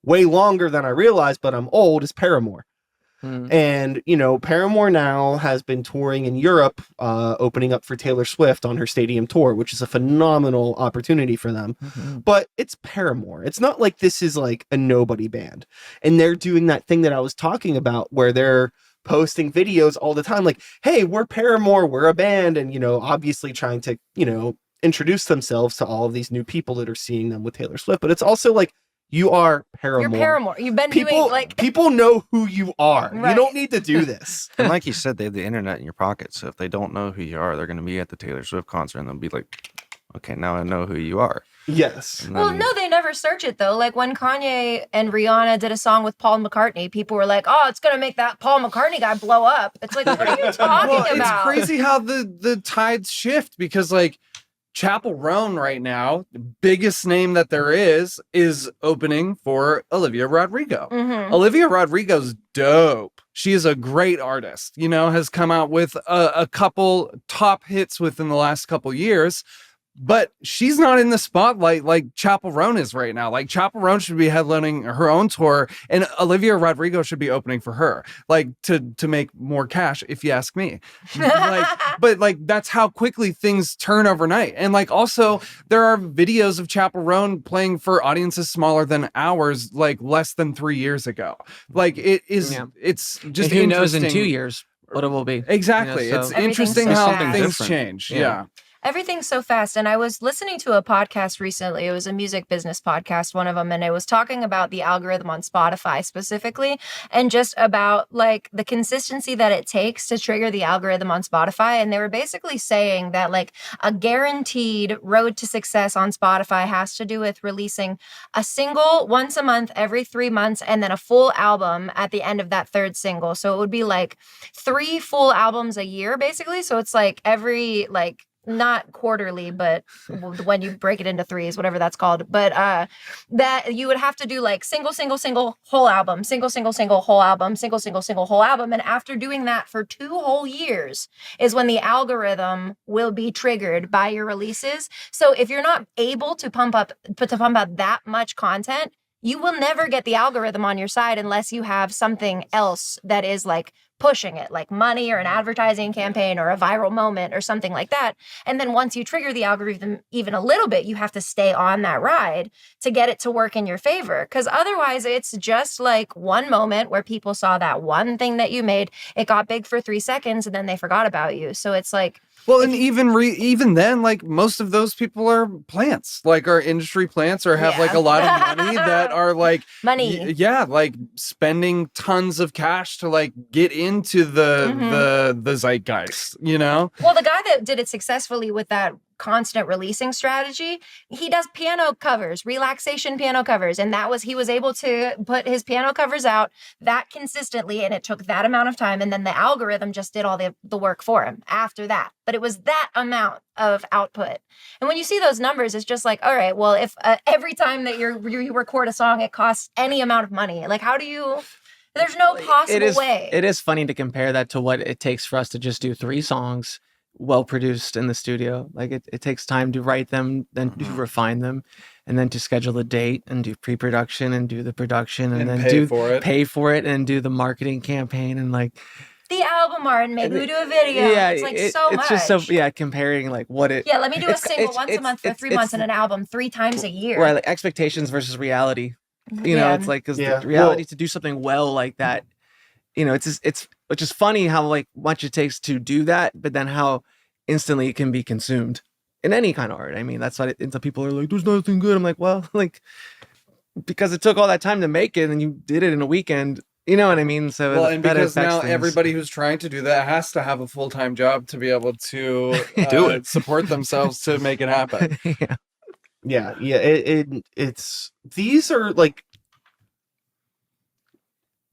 way longer than I realized, but I'm old, is Paramore. And Paramore now has been touring in Europe, opening up for Taylor Swift on her stadium tour, which is a phenomenal opportunity for them. But it's Paramore. It's not like this is like a nobody band, and they're doing that thing that I was talking about where they're posting videos all the time like, hey, we're Paramore, we're a band, and obviously trying to introduce themselves to all of these new people that are seeing them with Taylor Swift. But it's also like, you are Paramore. You're Paramore. You've been doing like people know who you are. Right. You don't need to do this. And like you said, they have the internet in your pocket. So if they don't know who you are, they're going to be at the Taylor Swift concert and they'll be like, okay, now I know who you are. Yes. Well, no, they never search it though. Like when Kanye and Rihanna did a song with Paul McCartney, people were like, "Oh, it's gonna make that Paul McCartney guy blow up." It's like, what are you talking about? It's crazy how the tides shift because like Chapel Roan right now, the biggest name that there is opening for Olivia Rodrigo. Olivia Rodrigo's dope. She is a great artist, has come out with a couple top hits within the last couple years. But she's not in the spotlight like Chapel Roan is right now. Like Chapel Roan should be headlining her own tour, and Olivia Rodrigo should be opening for her, like to make more cash, if you ask me. But that's how quickly things turn overnight. And like also there are videos of Chapel Roan playing for audiences smaller than ours, like less than 3 years ago. Like it is, it's just and who knows in 2 years what it will be. Exactly. So It's interesting how things different. change. Yeah. Everything's so fast. And I was listening to a podcast recently. It was a music business podcast, one of them. And it was talking about the algorithm on Spotify specifically, and just about like the consistency that it takes to trigger the algorithm on Spotify. And they were basically saying that like a guaranteed road to success on Spotify has to do with releasing a single once a month, every 3 months, and then a full album at the end of that third single. So it would be like 3 full albums a year, basically. So it's like every like, not quarterly, but when you break it into threes, whatever that's called. But that you would have to do like single, whole album, single, whole album, single, whole album. And after doing that for 2 whole years is when the algorithm will be triggered by your releases. So if you're not able to pump out that much content, you will never get the algorithm on your side unless you have something else that is like pushing it, like money or an advertising campaign or a viral moment or something like that. And then once you trigger the algorithm even a little bit, you have to stay on that ride to get it to work in your favor. Because otherwise it's just like one moment where people saw that one thing that you made, it got big for 3 seconds and then they forgot about you. So it's like, well, and even then, like most of those people are plants, like are industry plants, or have like a lot of money that are like like spending tons of cash to like get into the zeitgeist, Well, the guy that did it successfully with that constant releasing strategy, he does piano covers, relaxation piano covers, and he was able to put his piano covers out that consistently, and it took that amount of time, and then the algorithm just did all the work for him after that. But it was that amount of output, and when you see those numbers, it's just like, all right, well, if every time that you record a song, it costs any amount of money, like how do you? There's no possible way. It is funny to compare that to what it takes for us to just do 3 songs well produced in the studio. Like it takes time to write them, then to refine them, and then to schedule a date and do pre-production and do the production and then pay for it and do the marketing campaign and like the album art and maybe we do a video. It's like so much. It's just so comparing like what it. Yeah, let me do a single once a month for 3 months and an album 3 times a year. Right, like expectations versus reality. It's like because the reality to do something well like that. It's which is funny how like much it takes to do that, but then how instantly it can be consumed in any kind of art. I mean, that's why people are like, "There's nothing good." I'm like, well, like because it took all that time to make it, and you did it in a weekend. You know what I mean? So well, and because now everybody wwho's trying to do that has to have a full-time job to be able to do it, support themselves to make it happen. Yeah. It's these are like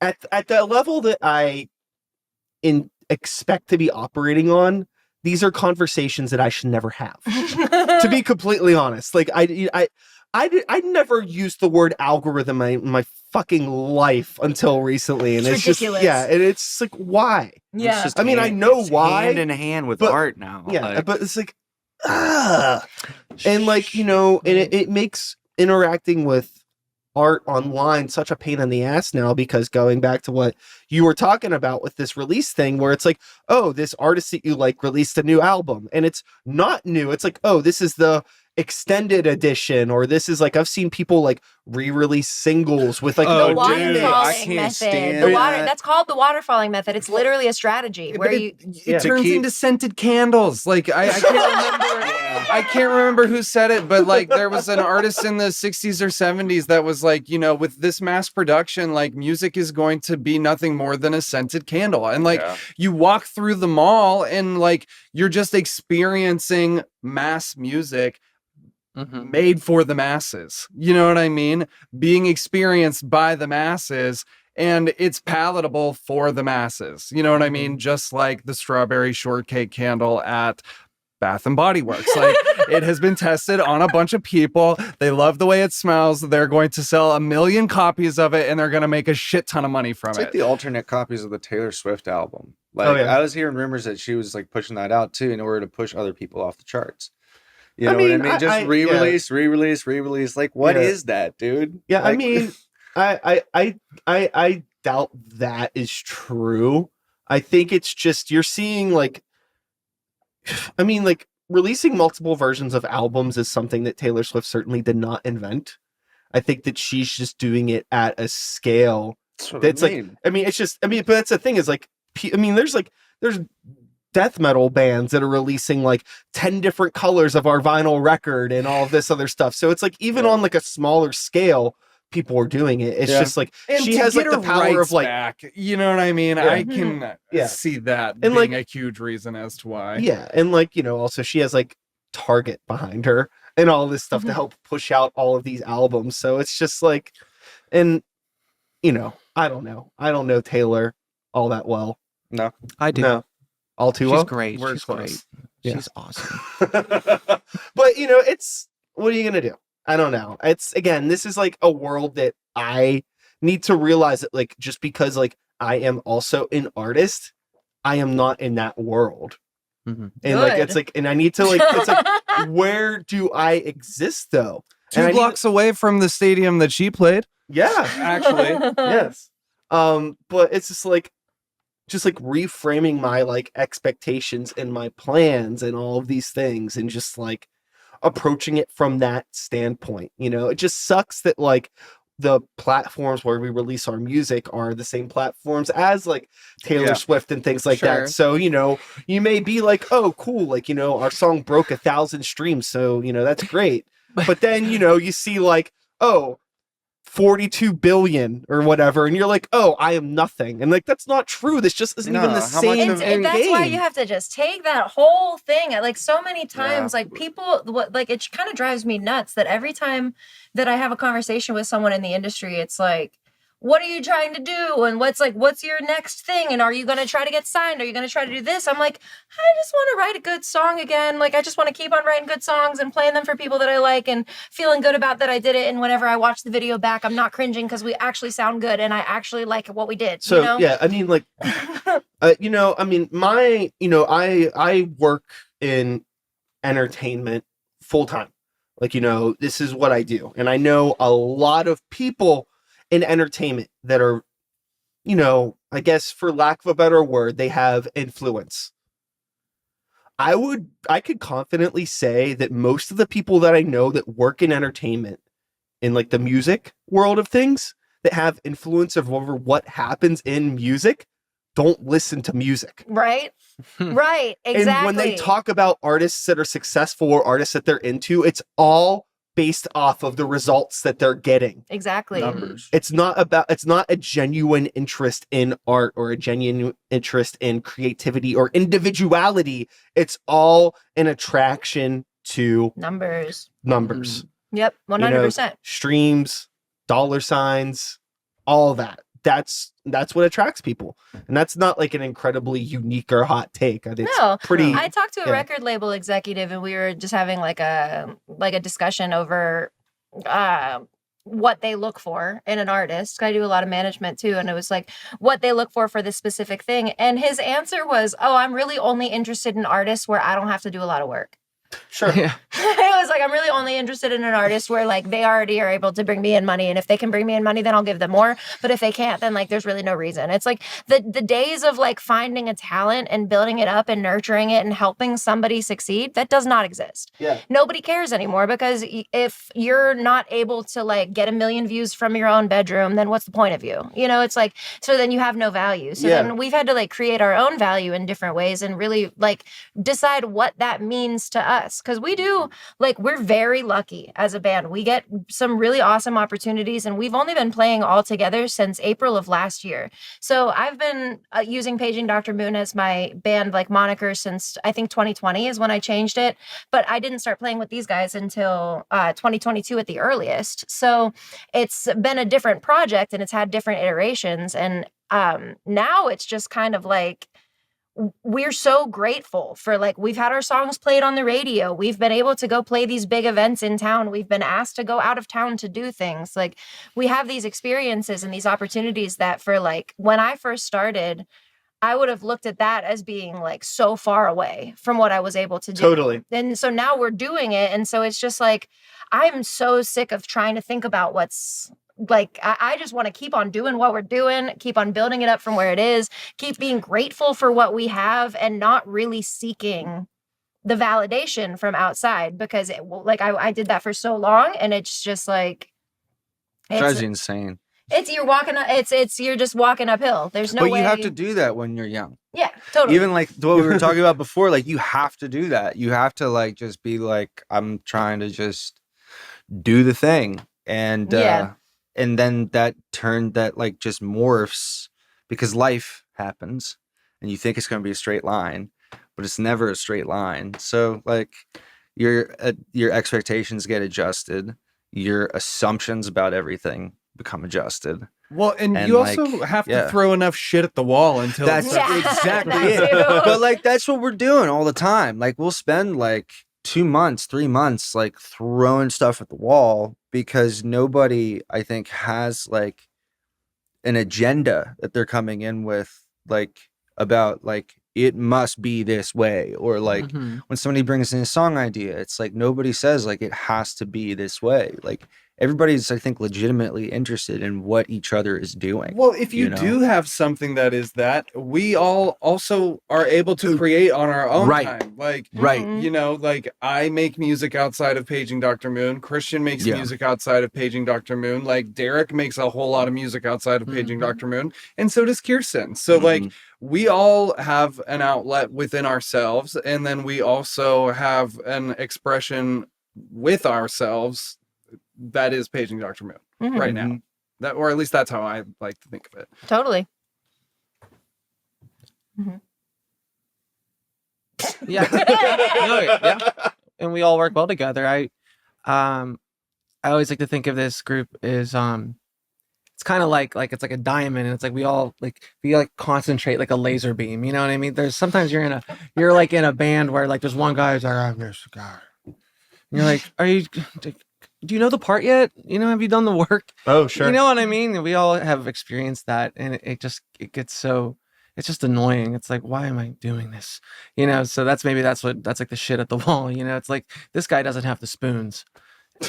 at the level that I expect to be operating on, these are conversations that I should never have. To be completely honest, like I never used the word algorithm in my fucking life until recently, and it's ridiculous. just and it's like, why? Yeah. It's just I mean, I know why, hand in hand with but- art now. Yeah, like, but it's like, and like, you know, and it makes interacting with art online such a pain in the ass now, because going back to what you were talking about with this release thing, where it's like, oh, this artist that you like released a new album, and it's not new. It's like, oh, this is the extended edition, or this is like, I've seen people like re-release singles with like The Oh, no dude, remix. I waterfalling can't method. stand The water that. that's called the waterfalling method. It's literally a strategy where you Yeah. It turns keep- into scented candles. Like I can't remember. I can't remember who said it, but like there was an artist in the 60s or 70s that was like, you know, with this mass production, like music is going to be nothing more than a scented candle. And like you walk through the mall and like you're just experiencing mass music made for the masses. You know what I mean? Being experienced by the masses, and it's palatable for the masses. You know what I mean? Just like the strawberry shortcake candle at Bath and Body Works. Like it has been tested on a bunch of people. They love the way it smells. They're going to sell 1 million copies of it, and they're going to make a shit ton of money from It's it. like the alternate copies of the Taylor Swift album. Like Oh, yeah. I was hearing rumors that she was like pushing that out too in order to push other people off the charts. You I know what I mean, mean? Just I- re-release. Like, what is Yeah. that, dude? Yeah, I Like- mean, I doubt that is true. I think it's just you're seeing like, I mean, like releasing multiple versions of albums is something that Taylor Swift certainly did not invent. I think that she's just doing it at a scale That's what that's I like, mean. I mean, it's just, I mean, but that's the thing is like, I mean, there's death metal bands that are releasing like 10 different colors of our vinyl record and all of this other stuff. So it's like, even on like a smaller scale, people are doing it. It's Yeah. just like, And she to has like get the her power rights of like, back, you know what I mean? Yeah. I can Yeah. see that And, being like- a huge reason as to why. yeah. And like, you know, also she has like Target behind her and all this stuff to help push out all of these albums. So it's just like, and you know, I don't know Taylor all that well. No. I do. No, all too She's well. great. We're She's close. great. Yeah. She's awesome. But you know, it's, what are you gonna do? I don't know. It's, again, this is like a world that I need to realize that like, just because like I am also an artist, I am not in that world. Mhm. And like, Good. it's like, and I need to like, it's like, where do I exist though? And I Two need- blocks away from the stadium that she played. Yeah, Actually, yes. But it's just like reframing my like expectations and my plans and all of these things, and just like approaching it from that standpoint. You know, it just sucks that like the platforms where we release our music are the same platforms as like Taylor Yeah. Swift and things like Sure. that. So, you know, you may be like, oh, cool, like, you know, our song broke 1,000 streams, so, you know, that's great. But then, you know, you see like, oh, 42 billion or whatever, and you're like, oh, I am nothing. And like, that's not true. This just isn't even the No, how much same of- And that's why game. you have to just take that whole thing. Like so many times, Yeah. like people, like it kind of drives me nuts that every time that I have a conversation with someone in the industry, it's like, what are you trying to do? And what's your next thing? And are you going to try to get signed? Are you going to try to do this? I'm like, I just want to write a good song again. Like, I just want to keep on writing good songs and playing them for people that I like and feeling good about that I did it. And whenever I watch the video back, I'm not cringing because we actually sound good and I actually like what we did. So you know? yeah, I mean, like, you know, I mean, I work in entertainment full time. Like, you know, this is what I do, and I know a lot of people in entertainment that are, you know, I guess for lack of a better word, they have influence. I could confidently say that most of the people that I know that work in entertainment, in like the music world of things, that have influence over what happens in music, don't listen to music. Right? Right. Exactly. And when they talk about artists that are successful or artists that they're into, it's all based off of the results that they're getting. Exactly. Numbers. It's not a genuine interest in art or a genuine interest in creativity or individuality. It's all an attraction to Numbers. numbers. Yep. You know, 100%. streams, dollar signs, all that. that's what attracts people, and that's not like an incredibly unique or hot take. It's No, pretty. I talked to a yeah. record label executive, and we were just having like a discussion over what they look for in an artist. I do a lot of management too, and it was like what they look for this specific thing. And his answer was, "Oh, I'm really only interested in artists where I don't have to do a lot of work." Sure. Yeah. It was like, I'm really only interested in an artist where like they already are able to bring me in money, and if they can bring me in money, then I'll give them more. But if they can't, then like there's really no reason. It's like the days of like finding a talent and building it up and nurturing it and helping somebody succeed, that does not exist. Yeah. Nobody cares anymore, because if you're not able to like get 1 million views from your own bedroom, then what's the point of you? You know, it's like, so then you have no value. So Yeah. then we've had to like create our own value in different ways and really like decide what that means to us. Because we do, like, we're very lucky as a band. We get some really awesome opportunities, and we've only been playing all together since April of last year. So I've been using Paging Dr. Moon as my band like moniker since I think 2020 is when I changed it. But I didn't start playing with these guys until 2022 at the earliest. So it's been a different project, and it's had different iterations. And now it's just kind of like, we're so grateful for like, we've had our songs played on the radio. We've been able to go play these big events in town. We've been asked to go out of town to do things. Like, we have these experiences and these opportunities that for like, when I first started, I would have looked at that as being like so far away from what I was able to do. Totally. And so now we're doing it. And so it's just like, I'm so sick of trying to think about what's like, I just want to keep on doing what we're doing, keep on building it up from where it is, keep being grateful for what we have, and not really seeking the validation from outside, because like I did that for so long, and it's just like, Drives you insane. You're just walking uphill. There's no But way. you have to do that when you're young. Yeah, totally. Even like what we were talking about before, like you have to do that. You have to like just be like, I'm trying to just do the thing. And Yeah. And then that like just morphs, because life happens and you think it's going to be a straight line, but it's never a straight line. So like your expectations get adjusted, your assumptions about everything become adjusted. Well, and And, you like, also have yeah. to throw enough shit at the wall until That's it's Yeah, exactly that it. too. But like that's what we're doing all the time. Like we'll spend like 2 months, 3 months like throwing stuff at the wall, because nobody, I think, has like an agenda that they're coming in with, like about like it must be this way, or like Mhm. when somebody brings in a song idea, it's like nobody says like it has to be this way. Like everybody's, I think, legitimately interested in what each other is doing. Well, if you, you know? do have something that is that, we all also are able to create on our own Right. time. Like, Right. Mhm. you know, like I make music outside of Paging Dr. Moon. Christian makes Yeah. music outside of Paging Dr. Moon. Like Derek makes a whole lot of music outside of Paging Mhm. Dr. Moon. And so does Kirsten. So like Mhm. we all have an outlet within ourselves. And then we also have an expression with ourselves that is Paging Dr. Moon Mhm. right now. That, or at least that's how I like to think of it. Totally. Yeah. No, yeah. And we all work well together. I always like to think of this group as it's kind of like it's like a diamond, and it's like we all concentrate like a laser beam, you know what I mean? There's sometimes you're like in a band where like there's one guy who's like, I'm this guy. And you're like, do you know the part yet? You know, have you done the work? Oh, sure. You know what I mean? We all have experienced that, and it gets so, it's just annoying. It's like, why am I doing this? You know, so that's like the shit at the wall. You know, it's like, this guy doesn't have the spoons.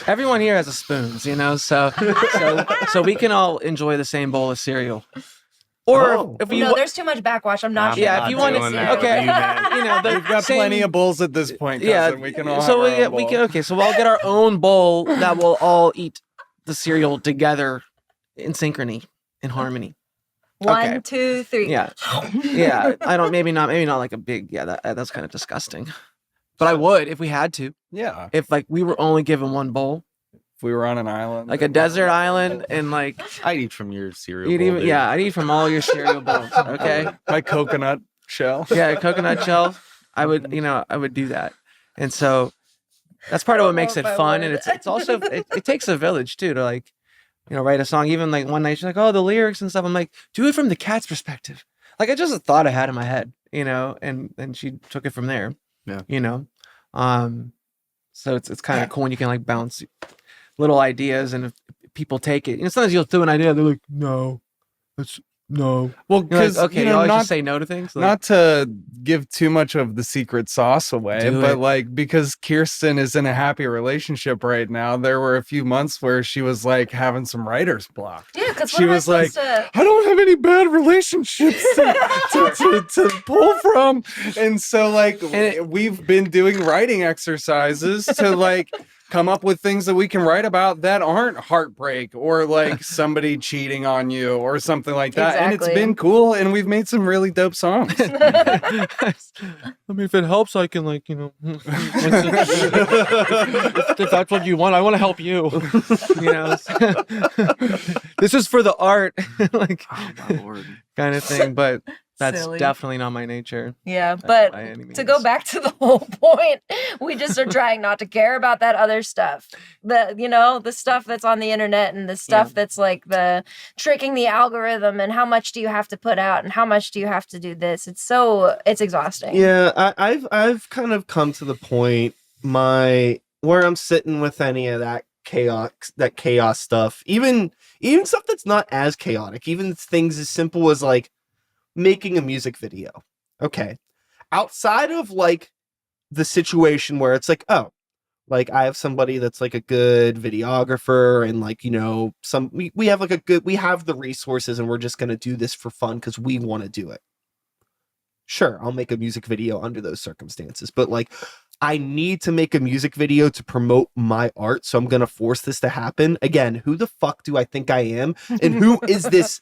Everyone here has a spoons, you know, so we can all enjoy the same bowl of cereal. Or Oh. if you No, there's too much backwash. I'm not. Yeah, if you want to, doing that okay, with you, man. you know, We've got plenty of bowls at this point, cousin. We can all so have our own we bowl. can, okay, so we'll all get our own bowl that we'll all eat the cereal together in synchrony, in harmony. One, Okay. 2, 3. Yeah. Yeah, I don't, maybe not like a big, yeah, that's kind of disgusting. But I would if we had to. Yeah. If like we were only given one bowl, If we were on an island. like a desert island, and like I'd eat from your cereal. you'd bowl, even, dude. yeah, I'd eat from all your cereal bowls. Okay. My coconut shell. Yeah, coconut shell. I would do that. And so that's part of what makes it Oh, my fun. word. And it's also, it takes a village too, to like, write a song. Even like one night she's like, oh, the lyrics and stuff. I'm like, do it from the cat's perspective. Like I just a thought I had in my head, and then she took it from there. Yeah. So it's kind of cool when you can like bounce little ideas, and if people take it, sometimes you'll throw an idea, they're like, no, that's no. Well, You're like, because okay, you always just say no to things. Like, not to give too much of the secret sauce away, Do but it. like because Kirsten is in a happy relationship right now, there were a few months where she was like having some writer's block. Yeah, because She was like, I don't have any bad relationships to pull from. And so like we've been doing writing exercises to like come up with things that we can write about that aren't heartbreak or like somebody cheating on you or something like that. And it's been cool, and we've made some really dope songs. I mean, if it helps, I can like, if that's what you want, I want to help you. This is for the art, like kind of thing. But that's definitely not my nature. Yeah, but to go back to the whole point, we just are trying not to care about that other stuff. The stuff that's on the internet and the stuff that's like the tricking the algorithm and how much do you have to put out and how much do you have to do this. It's exhausting. Yeah, I've kind of come to the point where I'm sitting with any of that chaos stuff, even stuff that's not as chaotic, even things as simple as like making a music video. Okay. Outside of like the situation where it's like, oh, like I have somebody that's like a good videographer and like, we have like we have the resources and we're just going to do this for fun because we want to do it. Sure, I'll make a music video under those circumstances, but like I need to make a music video to promote my art, so I'm going to force this to happen. Again, who the fuck do I think I am? And who is this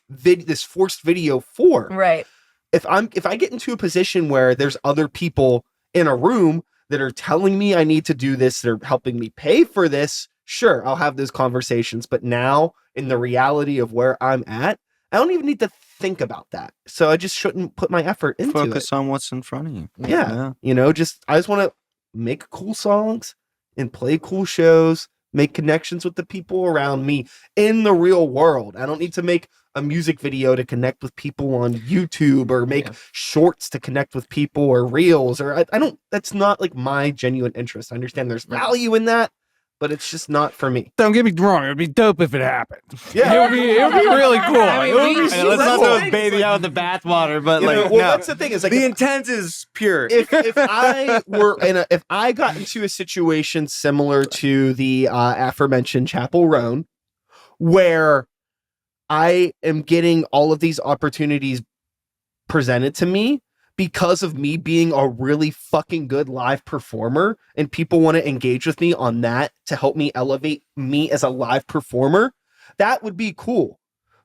forced video for? Right. If I get into a position where there's other people in a room that are telling me I need to do this, they're helping me pay for this, sure, I'll have those conversations. But now, in the reality of where I'm at, I don't even need to think about that. So I just shouldn't put my effort into it. Focus on what's in front of you. Yeah. I just want to make cool songs and play cool shows, make connections with the people around me in the real world. I don't need to make a music video to connect with people on YouTube or make shorts to connect with people or reels, or I don't, that's not like my genuine interest. I understand there's value in that, but it's just not for me. Don't get me wrong, it would be dope if it happened. Yeah. It would be really cool. Let's not throw a baby out with the bathwater, but that's the thing is like the intent is pure. If I were if I got into a situation similar to the aforementioned Chapel Roan, where I am getting all of these opportunities presented to me because of me being a really fucking good live performer, and people want to engage with me on that to help me elevate me as a live performer, that would be cool.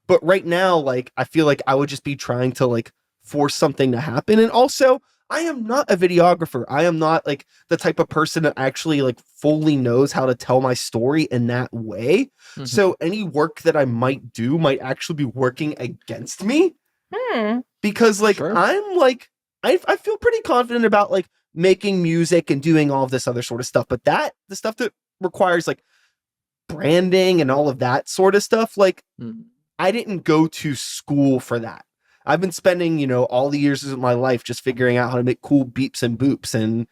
But right now, like, I feel like I would just be trying to like force something to happen. And also, I am not a videographer. I am not like the type of person that actually like fully knows how to tell my story in that way. Mm-hmm. So any work that I might do might actually be working against me. Because like, I'm like, I feel pretty confident about like making music and doing all of this other sort of stuff. But the stuff that requires like branding and all of that sort of stuff, like I didn't go to school for that. I've been spending, all the years of my life just figuring out how to make cool beeps and boops and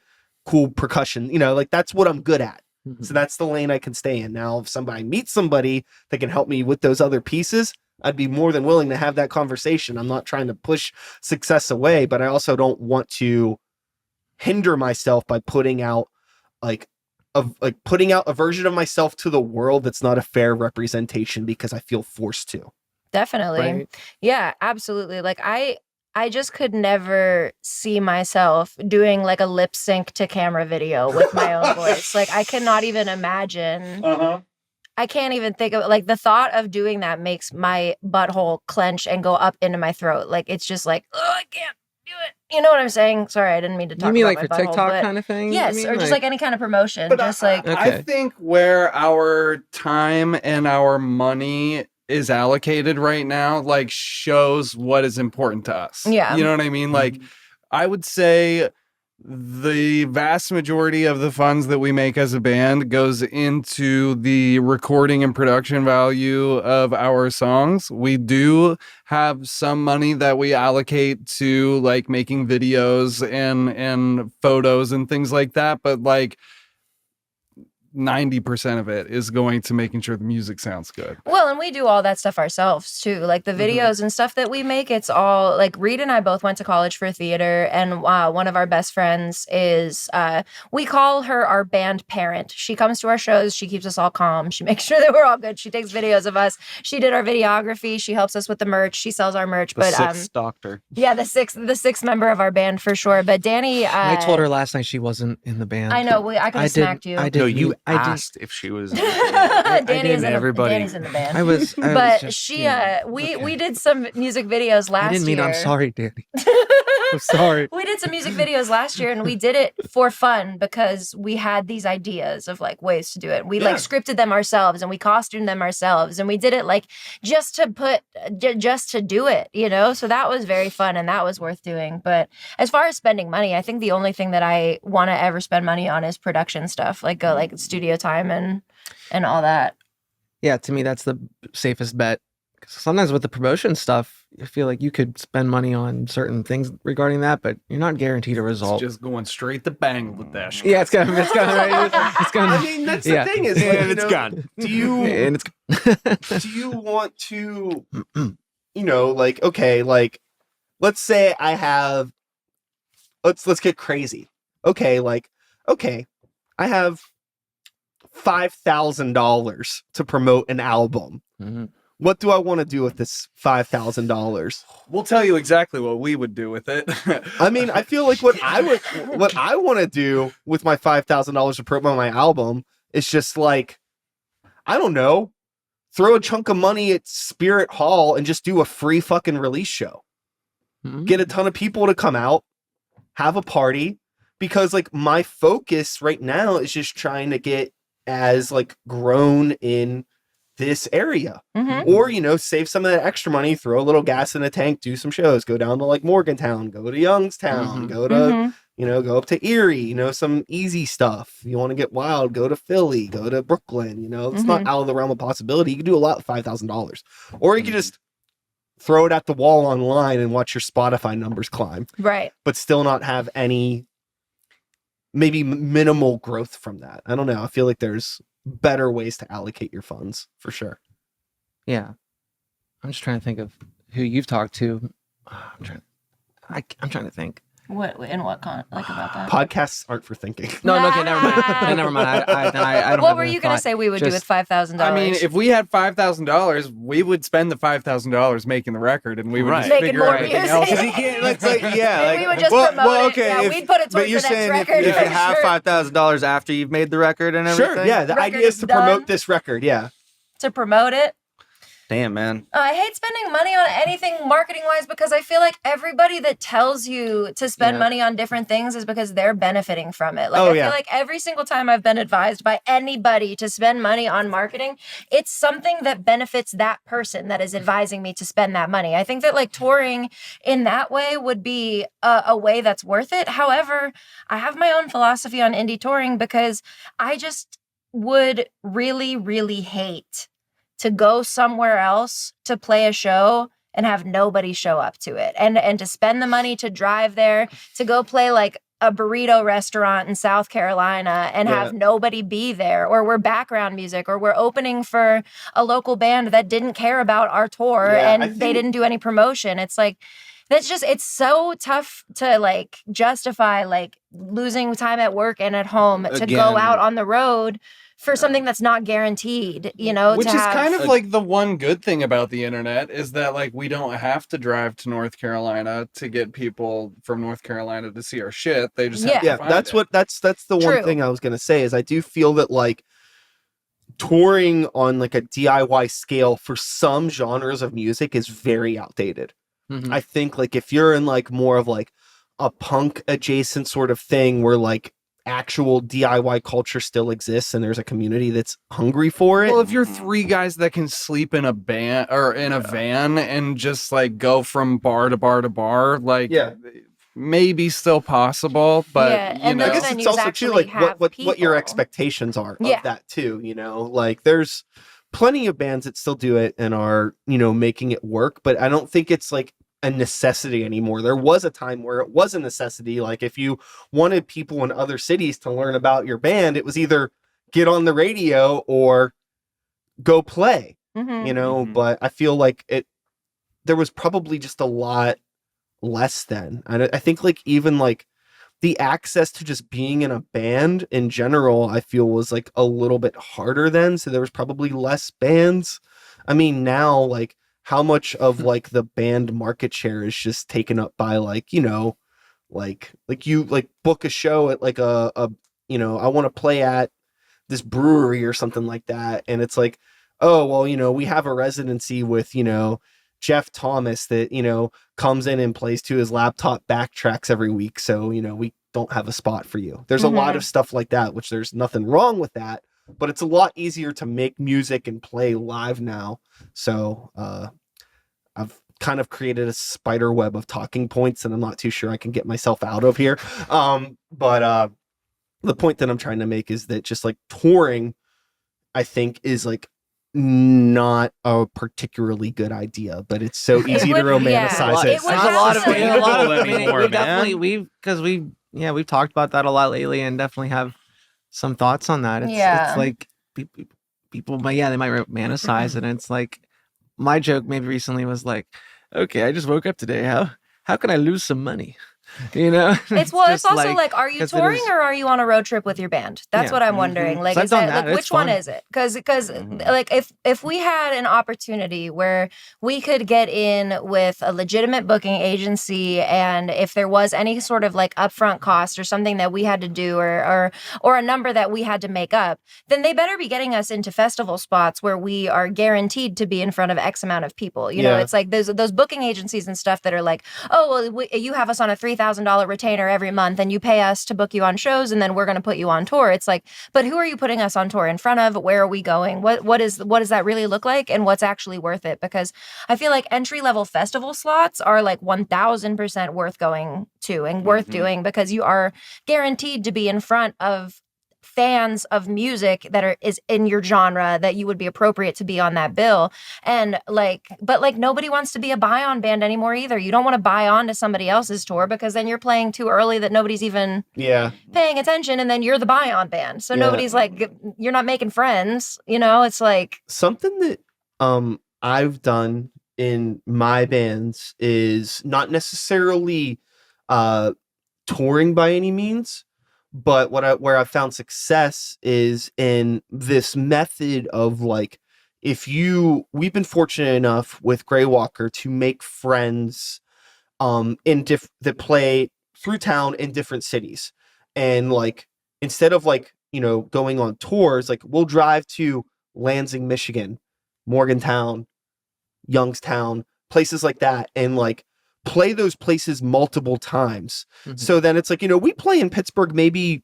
cool percussion, like that's what I'm good at. Mm-hmm. So that's the lane I can stay in. Now, if I meet somebody that can help me with those other pieces, I'd be more than willing to have that conversation. I'm not trying to push success away, but I also don't want to hinder myself by putting out putting out a version of myself to the world that's not a fair representation because I feel forced to. Definitely. Right? Yeah, absolutely. Like I just could never see myself doing like a lip sync to camera video with my own voice. Like I cannot even imagine. I can't even think of it. Like the thought of doing that makes my butthole clench and go up into my throat. Like it's just like, oh, I can't do it. You know what I'm saying? Sorry, I didn't mean to talk. You mean about like my for butthole, TikTok kind of thing? Yes, or just like any kind of promotion. But just like I think where our time and our money is allocated right now, like shows what is important to us. Yeah. You know what I mean? Like I would say the vast majority of the funds that we make as a band goes into the recording and production value of our songs. We do have some money that we allocate to like making videos and photos and things like that, but like 90% of it is going to making sure the music sounds good. Well, and we do all that stuff ourselves too. Like the videos and stuff that we make, it's all like Reed and I both went to college for theater, and one of our best friends is we call her our band parent. She comes to our shows, she keeps us all calm, she makes sure that we're all good, she takes videos of us, she did our videography, she helps us with the merch, she sells our merch. The sixth doctor. Yeah, the sixth member of our band for sure. But Danny, I told her last night she wasn't in the band. I know, I could have smacked you. I did. No, you I did. asked if she was. Danny's in everybody. the band. I was But just, she, you know, we did some music videos last year. I didn't mean I'm sorry, Danny. I'm sorry. We did some music videos last year, and we did it for fun because we had these ideas of like ways to do it. We like scripted them ourselves, and we costumed them ourselves, and we did it like just to do it, you know? So that was very fun, and that was worth doing. But as far as spending money, I think the only thing that I want to ever spend money on is production stuff, like studio time and all that. Yeah, to me, that's the safest bet. 'Cause sometimes with the promotion stuff, I feel like you could spend money on certain things regarding that, but you're not guaranteed a result. It's just going straight to Bangladesh. Yeah, it's gonna. I mean, that's the thing is, like, And it's gone. Do you And it's do you want to, you know, like, okay, like, let's say I have, let's get crazy. Okay, I have $5,000 to promote an album. Mhm. What do I want to do with this $5,000? We'll tell you exactly what we would do with it. I mean, I feel like what I want to do with my $5,000 to promote my album is just like, I don't know, throw a chunk of money at Spirit Hall and just do a free fucking release show. Mhm. Get a ton of people to come out, have a party, because like my focus right now is just trying to get as like grown in this area, or, you know, save some of that extra money, throw a little gas in a tank, do some shows, go down to like Morgantown, go to Youngstown, go to, you know, go up to Erie, you know, some easy stuff. You want to get wild, go to Philly, go to Brooklyn, you know, it's not out of the realm of possibility. You can do a lot with $5,000, or you can just throw it at the wall online and watch your Spotify numbers climb, Right. but still not have any, maybe minimal growth from that. I don't know. I feel like there's better ways to allocate your funds for sure. Yeah, I'm just trying to think of who you've talked to. I'm trying to think. What about that? Podcasts aren't for thinking. No, okay, never mind. Never mind. I don't What have were any you gonna thought. say we would do with Just- $5,000? I mean, if we had $5,000, we would spend the $5,000 making the record, and we would Right. just Making figure more everything music. else. Because you can't, it's like, yeah, like, we would just promote it. Yeah, we'd put it but towards you're the next saying record. if for you have sure. $5,000 after you've made the record and everything. Sure, yeah. The Record idea is is to done. promote this record. Yeah. To promote it. Damn, man. I hate spending money on anything marketing wise because I feel like everybody that tells you to spend money on different things is because they're benefiting from it. Like, I feel like every single time I've been advised by anybody to spend money on marketing, it's something that benefits that person that is advising me to spend that money. I think that like touring in that way would be a way that's worth it. However, I have my own philosophy on indie touring because I just would really, really hate to go somewhere else to play a show and have nobody show up to it, and to spend the money to drive there to go play like a burrito restaurant in South Carolina and have nobody be there, or we're background music, or we're opening for a local band that didn't care about our tour and they didn't do any promotion. It's like, it's so tough to like justify like losing time at work and at home to go out on the road for something that's not guaranteed, you know. Which to is have, kind of like the one good thing about the internet is that like we don't have to drive to North Carolina to get people from North Carolina to see our shit. They just have to find that's it. what that's the one True. thing I was gonna say is I do feel that like touring on like a DIY scale for some genres of music is very outdated. Mhm. I think like if you're in like more of like a punk adjacent sort of thing where like actual DIY culture still exists and there's a community that's hungry for it. Well, if you're three guys that can sleep in a band or in a van and just like go from bar to bar to bar, like maybe still possible, but Yeah, you and know, those I guess it's venues also too actually like have what your people. expectations are of Yeah. that too, you know, like there's plenty of bands that still do it and are, you know, making it work, but I don't think it's like a necessity anymore. There was a time where it was a necessity. Like if you wanted people in other cities to learn about your band, it was either get on the radio or go play, you know, but I feel like there was probably just a lot less then. And I think like even like the access to just being in a band in general, I feel was like a little bit harder then. So there was probably less bands. I mean, now like how much of like the band market share is just taken up by like, you know, like you like book a show at like a you know, I want to play at this brewery or something like that. And it's like, oh, well, you know, we have a residency with, you know, Jeff Thomas that, you know, comes in and plays to his laptop backtracks every week. So, you know, we don't have a spot for you. There's a lot of stuff like that, which there's nothing wrong with that, but it's a lot easier to make music and play live now. So, I've kind of created a spider web of talking points and I'm not too sure I can get myself out of here. But the point that I'm trying to make is that just like touring, I think is like not a particularly good idea, but it's so easy to romanticize it. It would There's a lot of have to- a lot of anymore, we man. definitely we've talked about that a lot lately and definitely have some thoughts on that. It's like people but yeah, they might romanticize it, and it's like my joke maybe recently was like, okay, I just woke up today. How can I lose some money? You know, it's just also like, are you 'cause it touring is- or are you on a road trip with your band? That's Yeah. what I'm wondering. Like, So I've is done that that. like It's which one fun. is it? Because like if we had an opportunity where we could get in with a legitimate booking agency, and if there was any sort of like upfront cost or something that we had to do or a number that we had to make up, then they better be getting us into festival spots where we are guaranteed to be in front of X amount of people. You know, it's like those booking agencies and stuff that are like, oh, well, you have us on a $3,000 retainer every month and you pay us to book you on shows and then we're going to put you on tour. It's like, but who are you putting us on tour in front of? Where are we going? What does that really look like, and what's actually worth it? Because I feel like entry level festival slots are like 1000% worth going to and worth doing, because you are guaranteed to be in front of fans of music that is in your genre that you would be appropriate to be on that bill. And like, but like nobody wants to be a buy-on band anymore either. You don't want to buy on to somebody else's tour because then you're playing too early that nobody's even paying attention, and then you're the buy-on band. So nobody's like, you're not making friends, you know? It's like something that I've done in my bands is not necessarily touring by any means, but where I found success is in this method of like, we've been fortunate enough with Greywalker to make friends that play through town in different cities. And like, instead of like, you know, going on tours, like we'll drive to Lansing, Michigan, Morgantown, Youngstown, places like that, and like play those places multiple times. So then it's like, you know, we play in Pittsburgh maybe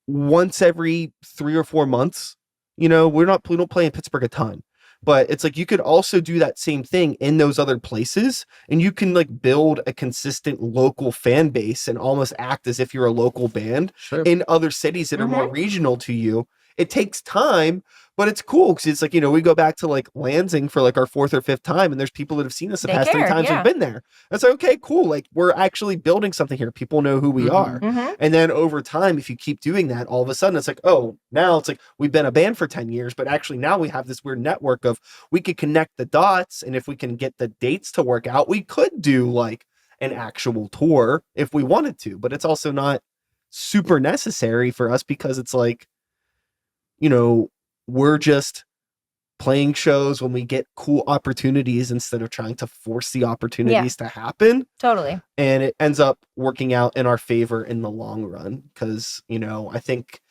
once every 3 or 4 months. You know, we don't play in Pittsburgh a ton, but it's like you could also do that same thing in those other places, and you can like build a consistent local fan base and almost act as if you're a local band in other cities that are more regional to you. It takes time, but it's cool because it's like, you know, we go back to like Lansing for like our 4th or 5th time, and there's people that have seen us the past 3 times we've been there. It's like, okay, cool. Like we're actually building something here. People know who we are. And then over time, if you keep doing that, all of a sudden it's like, oh, now it's like we've been a band for 10 years, but actually now we have this weird network of we could connect the dots. And if we can get the dates to work out, we could do like an actual tour if we wanted to, but it's also not super necessary for us because it's like, you know, we're just playing shows when we get cool opportunities instead of trying to force the opportunities to happen. Totally. And it ends up working out in our favor in the long run. Because, you know, I think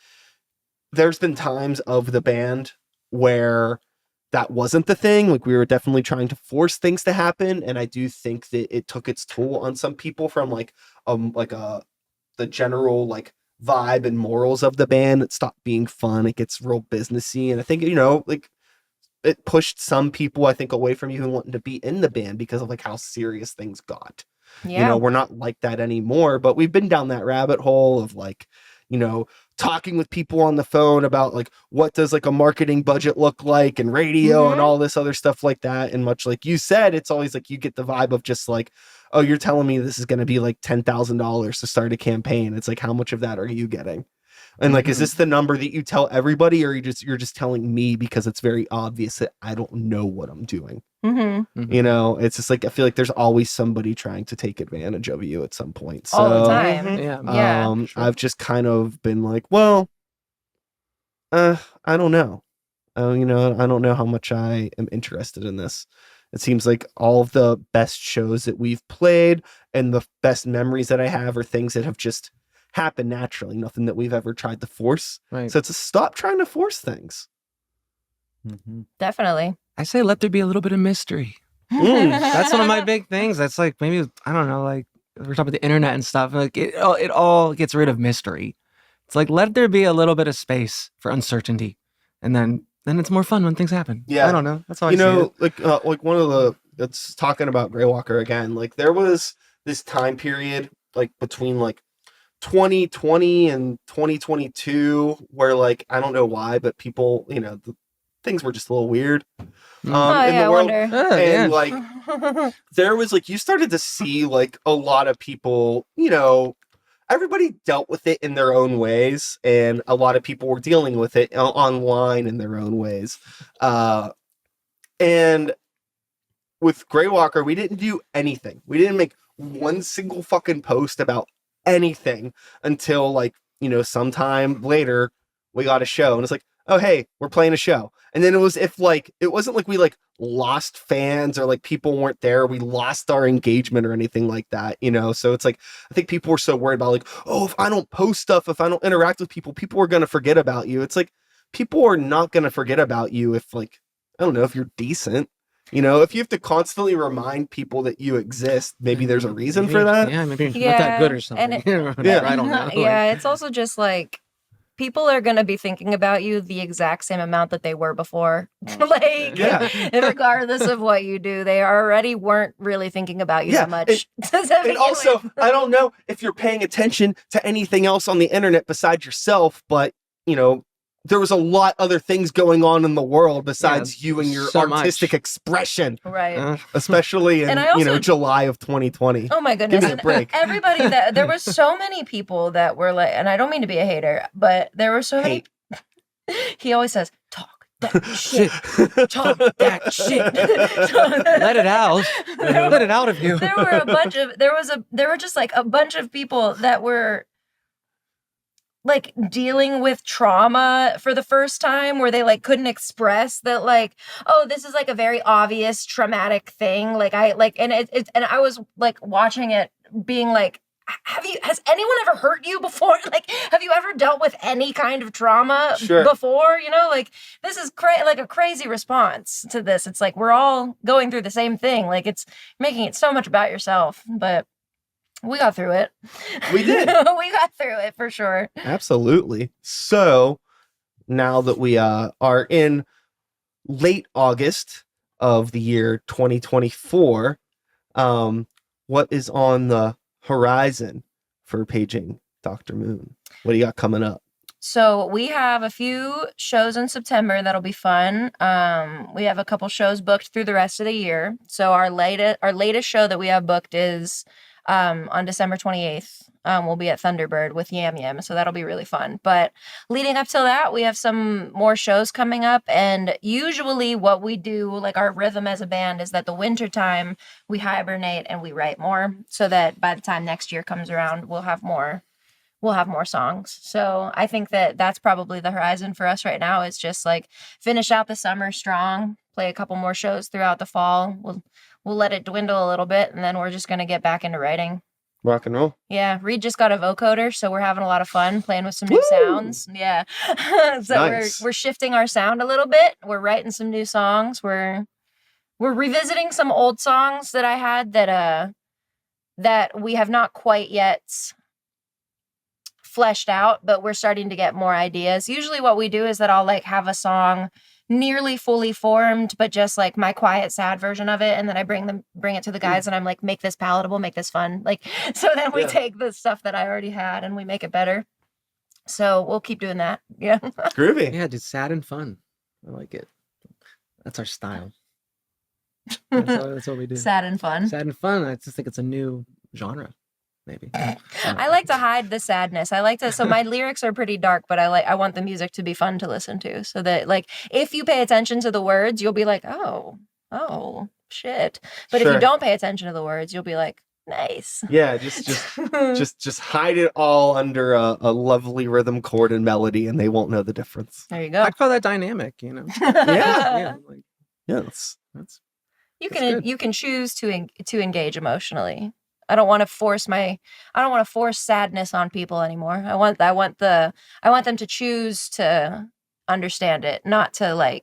there's been times of the band where that wasn't the thing. Like we were definitely trying to force things to happen. And I do think that it took its toll on some people from the general like vibe and morals of the band. It stopped being fun. It gets real businessy. And I think, you know, like it pushed some people, I think, away from even wanting to be in the band because of like how serious things got. Yeah. we're not like that anymore, but we've been down that rabbit hole of like, talking with people on the phone about like what does like a marketing budget look like and radio and all this other stuff like that. And much like you said, it's always like you get the vibe of just like, oh, you're telling me this is going to be like $10,000 to start a campaign. It's like, how much of that are you getting? And like, is this the number that you tell everybody, or you're just telling me because it's very obvious that I don't know what I'm doing? It's just like, I feel like there's always somebody trying to take advantage of you at some point. So, all the time. Yeah. Sure. I've just kind of been like, well, I don't know. I don't know how much I am interested in this. It seems like all of the best shows that we've played and the best memories that I have are things that have just happened naturally. Nothing that we've ever tried to force. Right. So it's a stop trying to force things. Definitely. I say let there be a little bit of mystery. That's one of my big things. That's like, maybe, I don't know, like we're talking about the internet and stuff. Like it all gets rid of mystery. It's like, let there be a little bit of space for uncertainty. And then it's more fun when things happen. Yeah. I don't know. That's how I see it. like one of the, it's talking about Grey Walker again, like there was this time period like between like 2020 and 2022 where like, I don't know why, but people, things were just a little weird in the I world. wonder. And like there was like, you started to see like a lot of people, everybody dealt with it in their own ways, and a lot of people were dealing with it online in their own ways. And with Grey Walker, we didn't do anything. We didn't make one single fucking post about anything until like, sometime later we got a show, and it's like, oh, hey, we're playing a show. And then it wasn't like we like lost fans or like people weren't there. We lost our engagement or anything like that, So it's like, I think people were so worried about like, oh, if I don't post stuff, if I don't interact with people, people are going to forget about you. It's like, people are not going to forget about you if like, I don't know, if you're decent. If you have to constantly remind people that you exist, maybe there's a reason for that. Yeah, maybe you're not that good or something. I don't know. Yeah, it's also just like, people are going to be thinking about you the exact same amount that they were before. Regardless of what you do, they already weren't really thinking about you that much. And also, I don't know if you're paying attention to anything else on the internet besides yourself, but, there was a lot other things going on in the world besides you and your so artistic much. expression. Right. Especially in, And I also, July of 2020. Oh my goodness. Give me a break. Everybody there was so many people that were like, and I don't mean to be a hater, but there were so many. He always says, talk that shit. Talk that shit. Let it out. Let it out of you. There were just like a bunch of people that were like dealing with trauma for the first time, where they like couldn't express that, like, oh, this is like a very obvious traumatic thing. Like and I was like watching it being like, has anyone ever hurt you before? Like, have you ever dealt with any kind of trauma before? Like, this is like a crazy response to this. It's like, we're all going through the same thing. Like, it's making it so much about yourself, but we got through it. We did. We got through it for sure. Absolutely. So now that we are in late August of the year 2024, what is on the horizon for Paging Dr. Moon? What do you got coming up? So we have a few shows in September that'll be fun. We have a couple shows booked through the rest of the year. So our latest show that we have booked is on December 28th. We'll be at Thunderbird with Yam Yam, so that'll be really fun. But leading up till that, we have some more shows coming up, and usually what we do, like our rhythm as a band, is that the winter time we hibernate and we write more, so that by the time next year comes around, we'll have more songs. So I think that that's probably the horizon for us right now, is just like finish out the summer strong, play a couple more shows throughout the fall. We'll let it dwindle a little bit, and then we're just going to get back into writing. Rock and roll. Yeah, Reed just got a vocoder, so we're having a lot of fun playing with some new sounds. Yeah. So nice. we're shifting our sound a little bit. We're writing some new songs. We're revisiting some old songs that I had that we have not quite yet fleshed out, but we're starting to get more ideas. Usually what we do is that I'll like have a song nearly fully formed, but just like my quiet, sad version of it. And then I bring it to the guys and I'm like, make this palatable, make this fun. Like, so then we take the stuff that I already had and we make it better. So we'll keep doing that. Yeah. Groovy. Yeah, dude, sad and fun. I like it. That's our style. That's what we do. Sad and fun. Sad and fun. I just think it's a new genre, maybe. I like to hide the sadness. I like to, so my lyrics are pretty dark, but I want the music to be fun to listen to. So that like, if you pay attention to the words, you'll be like, oh, shit. But if you don't pay attention to the words, you'll be like, nice. Yeah, just hide it all under a lovely rhythm chord and melody, and they won't know the difference. There you go. I call that dynamic, you know. Yeah. Like, Yes. You can choose to engage emotionally. I don't want to force sadness on people anymore. I want them to choose to understand it, not to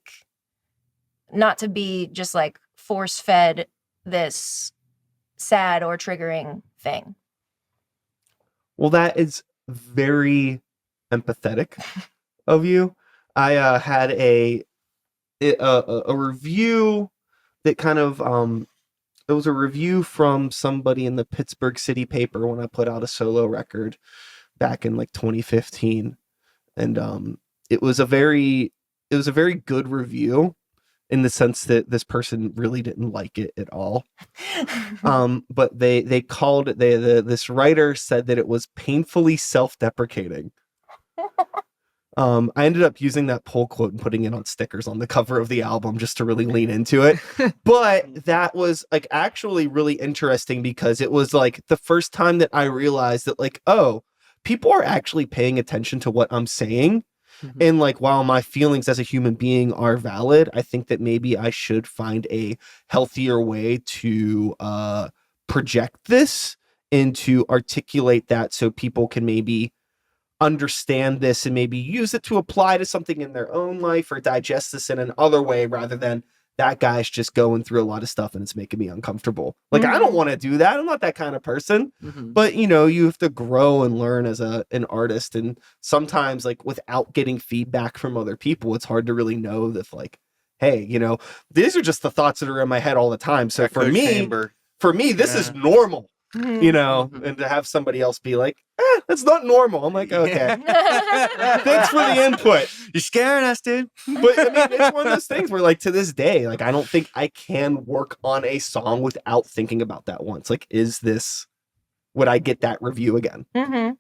be just like force fed this sad or triggering thing. Well, that is very empathetic of you. I had a review that kind of it was a review from somebody in the Pittsburgh city paper when I put out a solo record back in like 2015, and it was a very good review in the sense that this person really didn't like it at all. But they called it, this writer said that it was painfully self-deprecating. I ended up using that pull quote and putting it on stickers on the cover of the album just to really lean into it. But that was like actually really interesting because it was like the first time that I realized that like, oh, people are actually paying attention to what I'm saying. Mm-hmm. And like, while my feelings as a human being are valid, I think that maybe I should find a healthier way to project this and to articulate that so people can maybe understand this and maybe use it to apply to something in their own life or digest this in another way rather than that guy's just going through a lot of stuff and it's making me uncomfortable. Like, I don't want to do that. I'm not that kind of person. But, you know, you have to grow and learn as an artist. And sometimes, like, without getting feedback from other people, it's hard to really know that, like, hey, you know, these are just the thoughts that are in my head all the time. So for me, this is normal. You know, and to have somebody else be like, that's not normal. I'm like, okay. Thanks for the input. You're scaring us, dude. But I mean, it's one of those things where like to this day, like I don't think I can work on a song without thinking about that once. Like, would I get that review again? Mm-hmm.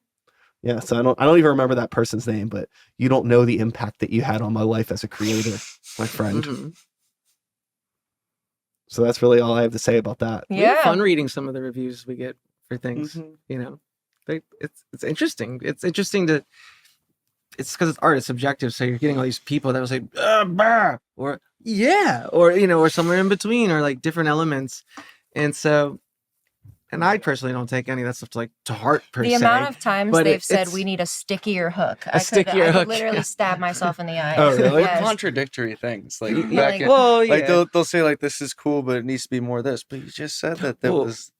Yeah. So I don't even remember that person's name, but you don't know the impact that you had on my life as a creator, my friend. Mm-hmm. So that's really all I have to say about that. Yeah. We have fun reading some of the reviews we get for things, you know. It's interesting. It's interesting it's because it's art, it's subjective. So you're getting all these people that will say, bah! Or yeah, or, you know, or somewhere in between, or like different elements. And so, and I personally don't take any of that stuff to heart per se. The amount of times they've said we need a stickier hook. I could literally stab myself in the eye. Oh, really? Yes. Contradictory things. Like, they'll say like, this is cool, but it needs to be more of this. But you just said that was.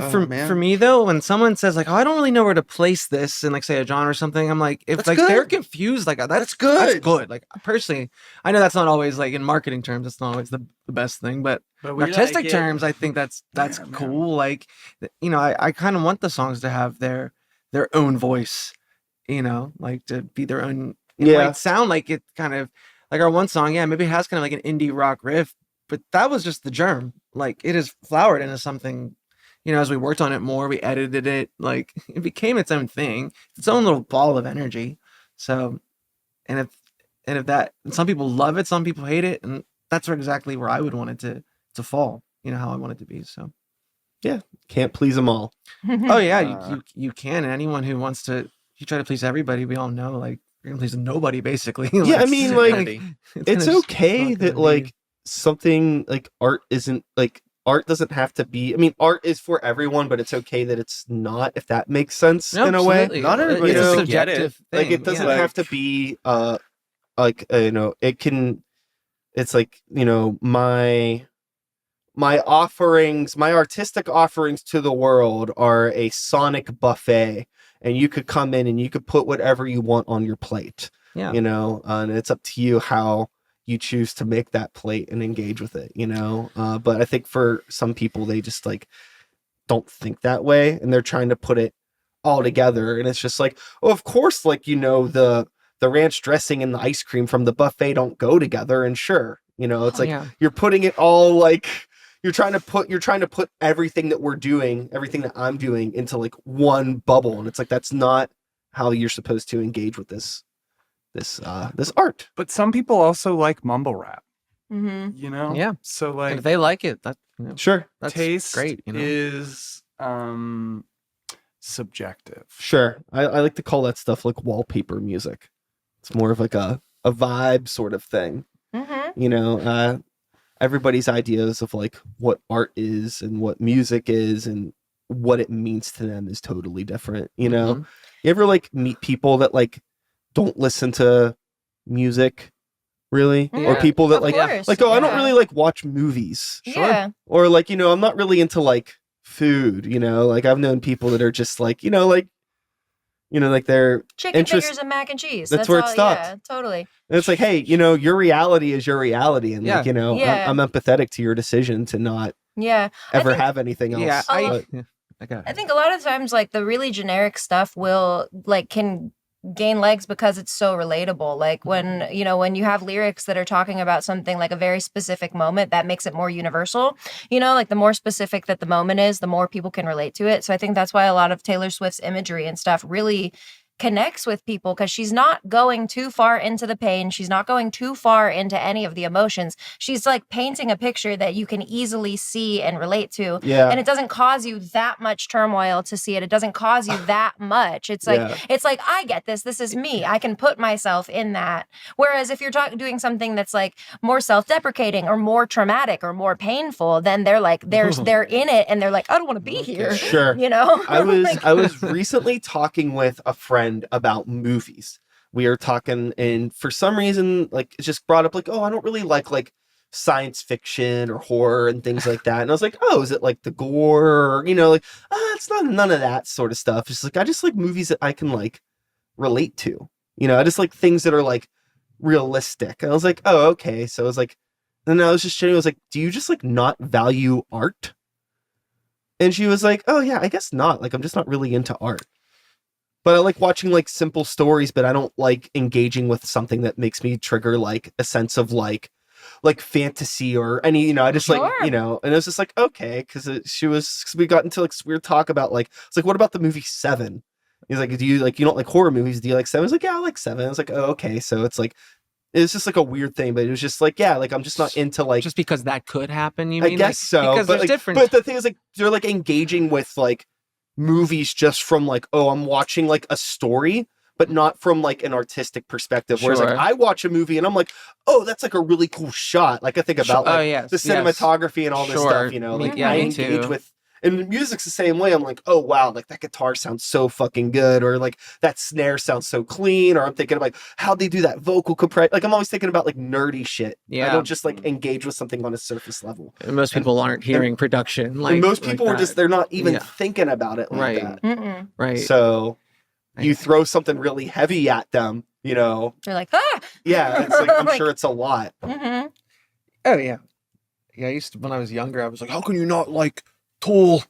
For me though, when someone says like, oh, I don't really know where to place this in like say a genre or something, I'm like, if that's like good. They're confused, like that's good. That's good. Like personally, I know that's not always like in marketing terms, it's not always the best thing, but in artistic terms, I think that's cool. Man. Like, you know, I kind of want the songs to have their own voice, you know, like to be their own. It might sound like it kind of like our one song, maybe it has kind of like an indie rock riff, but that was just the germ. Like it has flowered into something, you know, as we worked on it more, we edited it, like it became its own thing, its own little ball of energy. So, and if that, and some people love it, some people hate it, and that's exactly where I would want it to fall, you know, how I want it to be. So yeah, can't please them all. Oh yeah, you can. And anyone who wants to, you try to please everybody, we all know like you're gonna please nobody basically. Yeah, I mean like it's okay that like something like art isn't like, art doesn't have to be, I mean art is for everyone, but it's okay that it's not, if that makes sense. No, in a way. Not everybody it's a subjective thing. Like it doesn't have to be like you know, it can, it's like, you know, my offerings, my artistic offerings to the world are a sonic buffet, and you could come in and you could put whatever you want on your plate. Yeah. You know, and it's up to you how you choose to make that plate and engage with it, you know? But I think for some people, they just like don't think that way, and they're trying to put it all together. And it's just like, oh, of course, like, you know, the ranch dressing and the ice cream from the buffet don't go together. And sure, you know, it's like you're putting it all like you're trying to put everything that we're doing, everything that I'm doing into like one bubble. And it's like, that's not how you're supposed to engage with this art. But some people also like mumble rap. Mm-hmm. You know? Yeah. So And like if they like it, that Sure. that's taste great. You know, is subjective. Sure. I like to call that stuff like wallpaper music. It's more of like a vibe sort of thing. Mm-hmm. You know, everybody's ideas of like what art is and what music is and what it means to them is totally different. You know, Mhm. you ever like meet people that like don't listen to music really, or Yeah. people that Of like course, oh, I don't yeah. really like watch movies, Yeah. or like, you know, I'm not really into like food. You know, like I've known people that are just like, you know, like they're Chicken interest- fingers and mac and cheese. That's where it all, stopped. Yeah, totally. and it's like, hey, you know, your reality is your reality, and Yeah. like, you know, Yeah. I'm empathetic to your decision to not Yeah. ever think- have anything else. Yeah, but- I think a lot of times, like the really generic stuff will like can gain legs because it's so relatable. Like when, you know, when you have lyrics that are talking about something like a very specific moment, that makes it more universal. You know, like the more specific that the moment is, the more people can relate to it. So I think that's why a lot of Taylor Swift's imagery and stuff really connects with people, because she's not going too far into the pain. She's not going too far into any of the emotions. She's like painting a picture that you can easily see and relate to. yeah. And it doesn't cause you that much turmoil to see it. It doesn't cause you that much. It's like, Yeah. it's like, I get this. This is me. I can put myself in that. Whereas if you're doing something that's like more self-deprecating or more traumatic or more painful, then they're like, they're in it and they're like, I don't want to be here. Sure. You know? I was Like- I was recently talking with a friend about movies. We are talking, and for some reason, like it just brought up like, oh, I don't really like science fiction or horror and things like that. And I was like, oh, is it like the gore? Or, you know, like, it's not none of that sort of stuff. It's like I just like movies that I can like relate to. You know, I just like things that are like realistic. And I was like, oh, okay. So I was like, and I was just chatting. I was like, do you just like not value art? And she was like, oh yeah, I guess not. Like I'm just not really into art. But I like watching like simple stories, but I don't like engaging with something that makes me trigger like a sense of like fantasy or any, you know, I just like, Sure. you know, and it was just like, okay. Cause we got into like this weird talk about like, it's like, what about the movie Seven? He's like, do you like, you don't like horror movies? Do you like Seven? I was like, yeah, I like Seven. I was like, oh, okay. So it's like, it's just like a weird thing, but it was just like, yeah, like I'm just not into like, just because that could happen. You I mean? guess Like, so. Because But there's like, different. but the thing is like, they're like engaging with like movies just from like, oh, I'm watching like a story, but not from like an artistic perspective. Whereas like Sure. I watch a movie and I'm like, oh, that's like a really cool shot. Like I think about like yes, the cinematography and all this Sure. stuff, you know, Me- like yeah, I me engage too. with, and music's the same way. I'm like, oh wow, like that guitar sounds so fucking good, or like that snare sounds so clean, or I'm thinking about like how'd they do that vocal compress. Like I'm always thinking about like nerdy shit. I Yeah. don't just like engage with something on a surface level. And most people aren't hearing production. Like And most like people are that. just, they're not even Yeah. thinking about it like Right. that. Mm-mm. right. So you I- throw something really heavy at them, you know, They're like, ah. yeah, it's like, I'm Like- sure it's a lot. Mm-hmm. Oh yeah, yeah. I used to when I was younger. I was like, how can you not like Tool?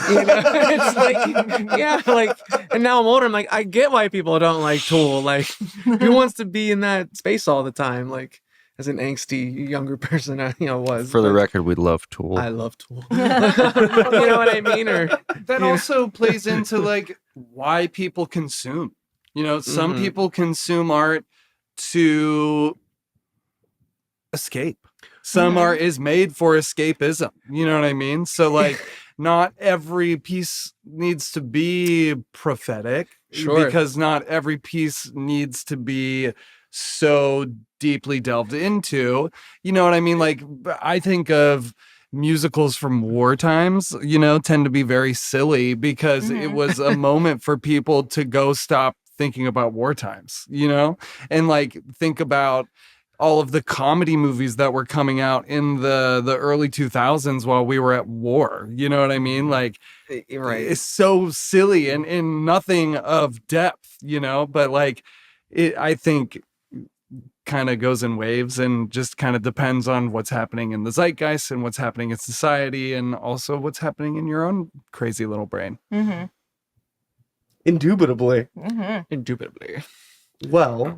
You know, it's like yeah, like. And now I'm older. I'm like, I get why people don't like Tool. Like, who wants to be in that space all the time? Like, as an angsty younger person, I was. For the but record, we love Tool. I love Tool. You know what I mean? Or That Yeah. also plays into like why people consume. You know, some Mhm. people consume art to escape. Some Mhm. art is made for escapism. You know what I mean? So like not every piece needs to be prophetic, Sure. because not every piece needs to be so deeply delved into. You know what I mean? Like I think of musicals from war times, you know, tend to be very silly because it Mhm. was a moment for people to go stop thinking about war times, you know, and like think about all of the comedy movies that were coming out in the early 2000s while we were at war. You know what I mean? Like it's so silly and nothing of depth, you know, but like I think kind of goes in waves and just kind of depends on what's happening in the zeitgeist and what's happening in society and also what's happening in your own crazy little brain. Indubitably. Indubitably. Well,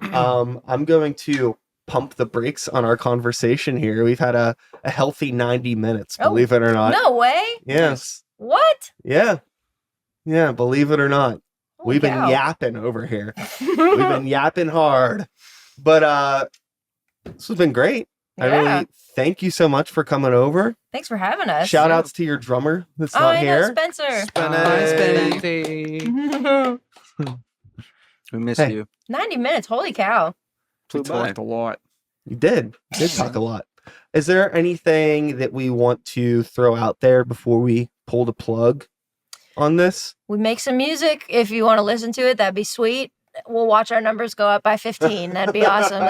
I'm going to pump the brakes on our conversation here. We've had a healthy 90 minutes, believe it or not. No way. Yes. What? Yeah. Yeah, believe it or not. Holy We've been cow. yapping over here. We've been yapping hard. But this has been great. I really thank you so much for coming over. Thanks for having us. Shout outs to your drummer that's not I here. know, Spencer. We miss Hey. you. 90 minutes. Holy cow. We talked a lot. You did. You did talk a lot. Is there anything that we want to throw out there before we pull the plug on this? We make some music. If you want to listen to it, that'd be sweet. We'll watch our numbers go up by 15. That'd be awesome.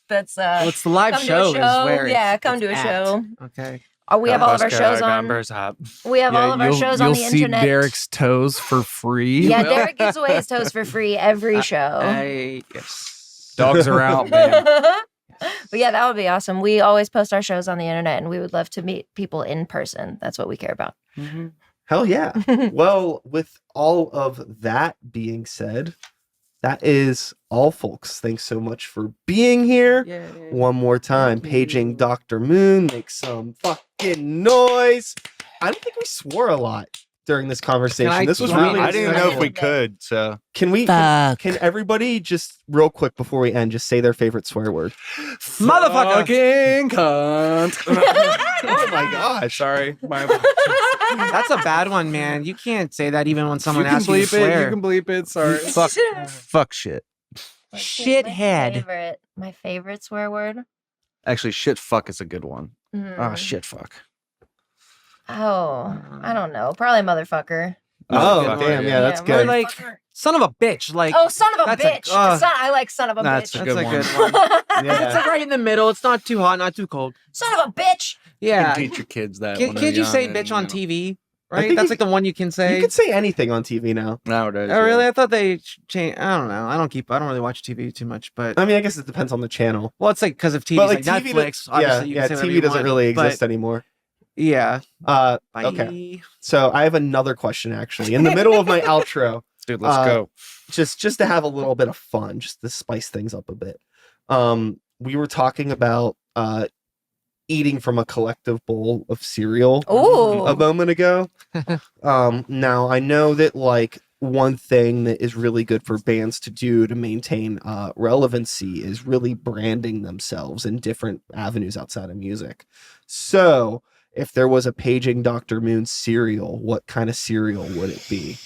That's Well, it's the live come to a show. Is show. where Yeah, it's come to a at. show. Okay. We have all of our shows on. Numbers up. We have all of our shows on the You'll see internet. Derek's toes for free. Yeah, Derek gives away his toes for free every show. Yes. Dogs are out, man. But yeah, that would be awesome. We always post our shows on the internet, and we would love to meet people in person. That's what we care about. Hell yeah. Well, with all of that being said, that is all, folks. Thanks so much for being here. One more time, paging Dr. Moon. Make some fucking noise. I don't think we swore a lot during this conversation. This was really I didn't know if we exciting. could. So Can we can everybody just real quick before we end just say their favorite swear word? Motherfucker. Fucking cunt. Oh my gosh. Sorry. That's a bad one, man. You can't say that even when someone You can asks you to bleep it. swear. You can bleep it. Sorry. fuck shit. Shithead. My favorite swear word. Actually, shit fuck is a good one. Mm. Oh, shit fuck. Oh, I don't know. Probably motherfucker. Oh, Good damn. one. Yeah, that's Or good. like, son of a bitch. Like, Oh, son of a that's a- bitch. I like son of a That's bitch. a that's good a one. good one. Yeah. It's like right in the middle. It's not too hot, not too cold. Son of a bitch. You Yeah. can teach your kids that. Can't when they're you say young bitch and, on you know, TV? I Right? think That's you- like the one you can say. You can say anything on TV now. Nowadays. Oh, really? I thought they changed. I don't know. I don't really watch TV too much, but I mean, I guess it depends on the channel. well, it's like because of TV, But like, TV Netflix. yeah, Obviously, you yeah, can say whatever TV you doesn't want, really but exist anymore. Yeah. Okay. Bye. So I have another question actually. In the middle of my outro, Dude, let's go. just to have a little bit of fun, just to spice things up a bit. We were talking about eating from a collective bowl of cereal Ooh. a moment ago. Now I know that like one thing that is really good for bands to do to maintain relevancy is really branding themselves in different avenues outside of music. So if there was a Paging Dr. Moon cereal, what kind of cereal would it be?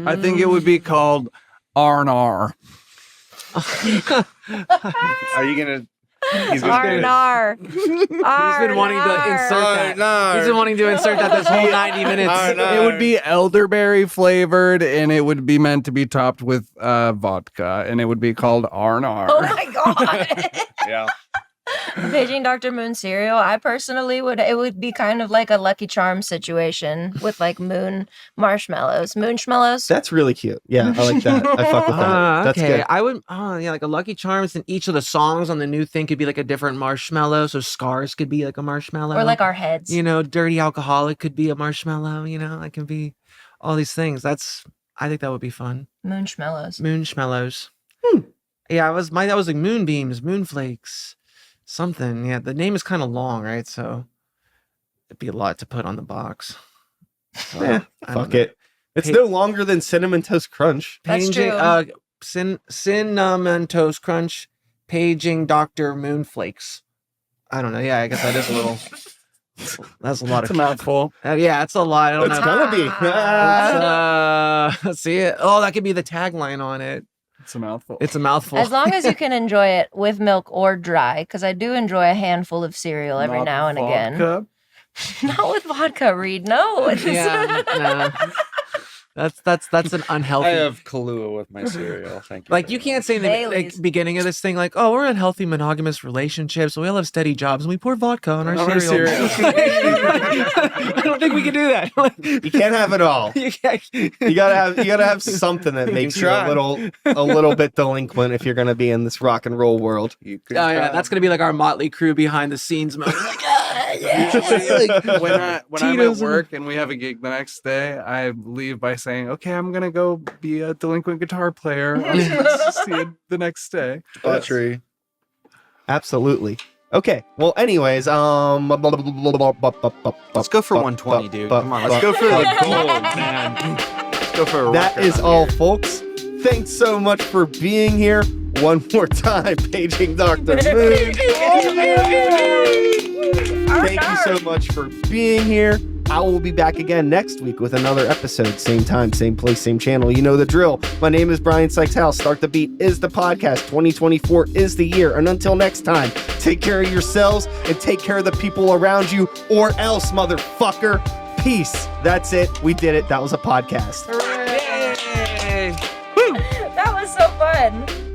I think it would be called R&R. Are you gonna? He's R&R. He's been wanting to insert that. He's been wanting to insert that this whole 90 minutes. It would be elderberry flavored, and it would be meant to be topped with vodka, and it would be called R&R. Oh my god. Yeah. Paging Dr. Moon cereal. I personally would be kind of like a Lucky Charms situation with like moon marshmallows. Moonshmallows. That's really cute. Yeah, I like that. I fuck with that. That's Okay. good. I would, yeah, like a Lucky Charms, and each of the songs on the new thing could be like a different marshmallow. So Scars could be like a marshmallow. Or like our heads. You know, Dirty Alcoholic could be a marshmallow. You know, it can be all these things. I think that would be fun. Moonshmallows. Moonshmallows. Yeah, that was like Moonbeams, Moonflakes, something. Yeah, the name is kind of long, right? So it'd be a lot to put on the box. So, Yeah, I don't fuck know. it. It's Hey- no longer than Cinnamon Toast Crunch. That's Paging, true. Cinnamon Toast Crunch, Paging Dr. Moonflakes. I don't know. Yeah, I guess that is a little. That's a lot It's of a mouthful. yeah, it's a lot. I don't It's know. gonna be. See it? Oh, that could be the tagline on it. It's a mouthful. It's a mouthful. As long as you can enjoy it with milk or dry, because I do enjoy a handful of cereal every Not now and again. vodka. Not with vodka, Reed. No. yeah, That's an unhealthy. I have Kahlua with my cereal. Thank you. Like you can't say in the Baileys. beginning of this thing like, oh, we're in healthy monogamous relationships. We all have steady jobs and we pour vodka on our cereal. I don't think we can do that. You can't have it all. You gotta have something that makes you a little bit delinquent if you're gonna be in this rock and roll world. Oh yeah, that's gonna be like our Motley Crue behind the scenes moment. Like, when I'm at work and we have a gig the next day, I leave by saying, "Okay, I'm gonna go be a delinquent guitar player. I'll see you the next day." Debauchery. Absolutely. Okay. Well, anyways, Let's go for 120, dude. Come on, let's go for the gold, man. Let's go for a that record is on all, here. folks. Thanks so much for being here. One more time, paging Dr. Moon. Thank you so much for being here. I will be back again next week with another episode. Same time, same place, same channel. You know the drill. My name is Brian Sykes House. Start the Beat is the podcast. 2024 is the year. And until next time, take care of yourselves and take care of the people around you, or else, motherfucker. Peace. That's it. We did it. That was a podcast. That was so fun.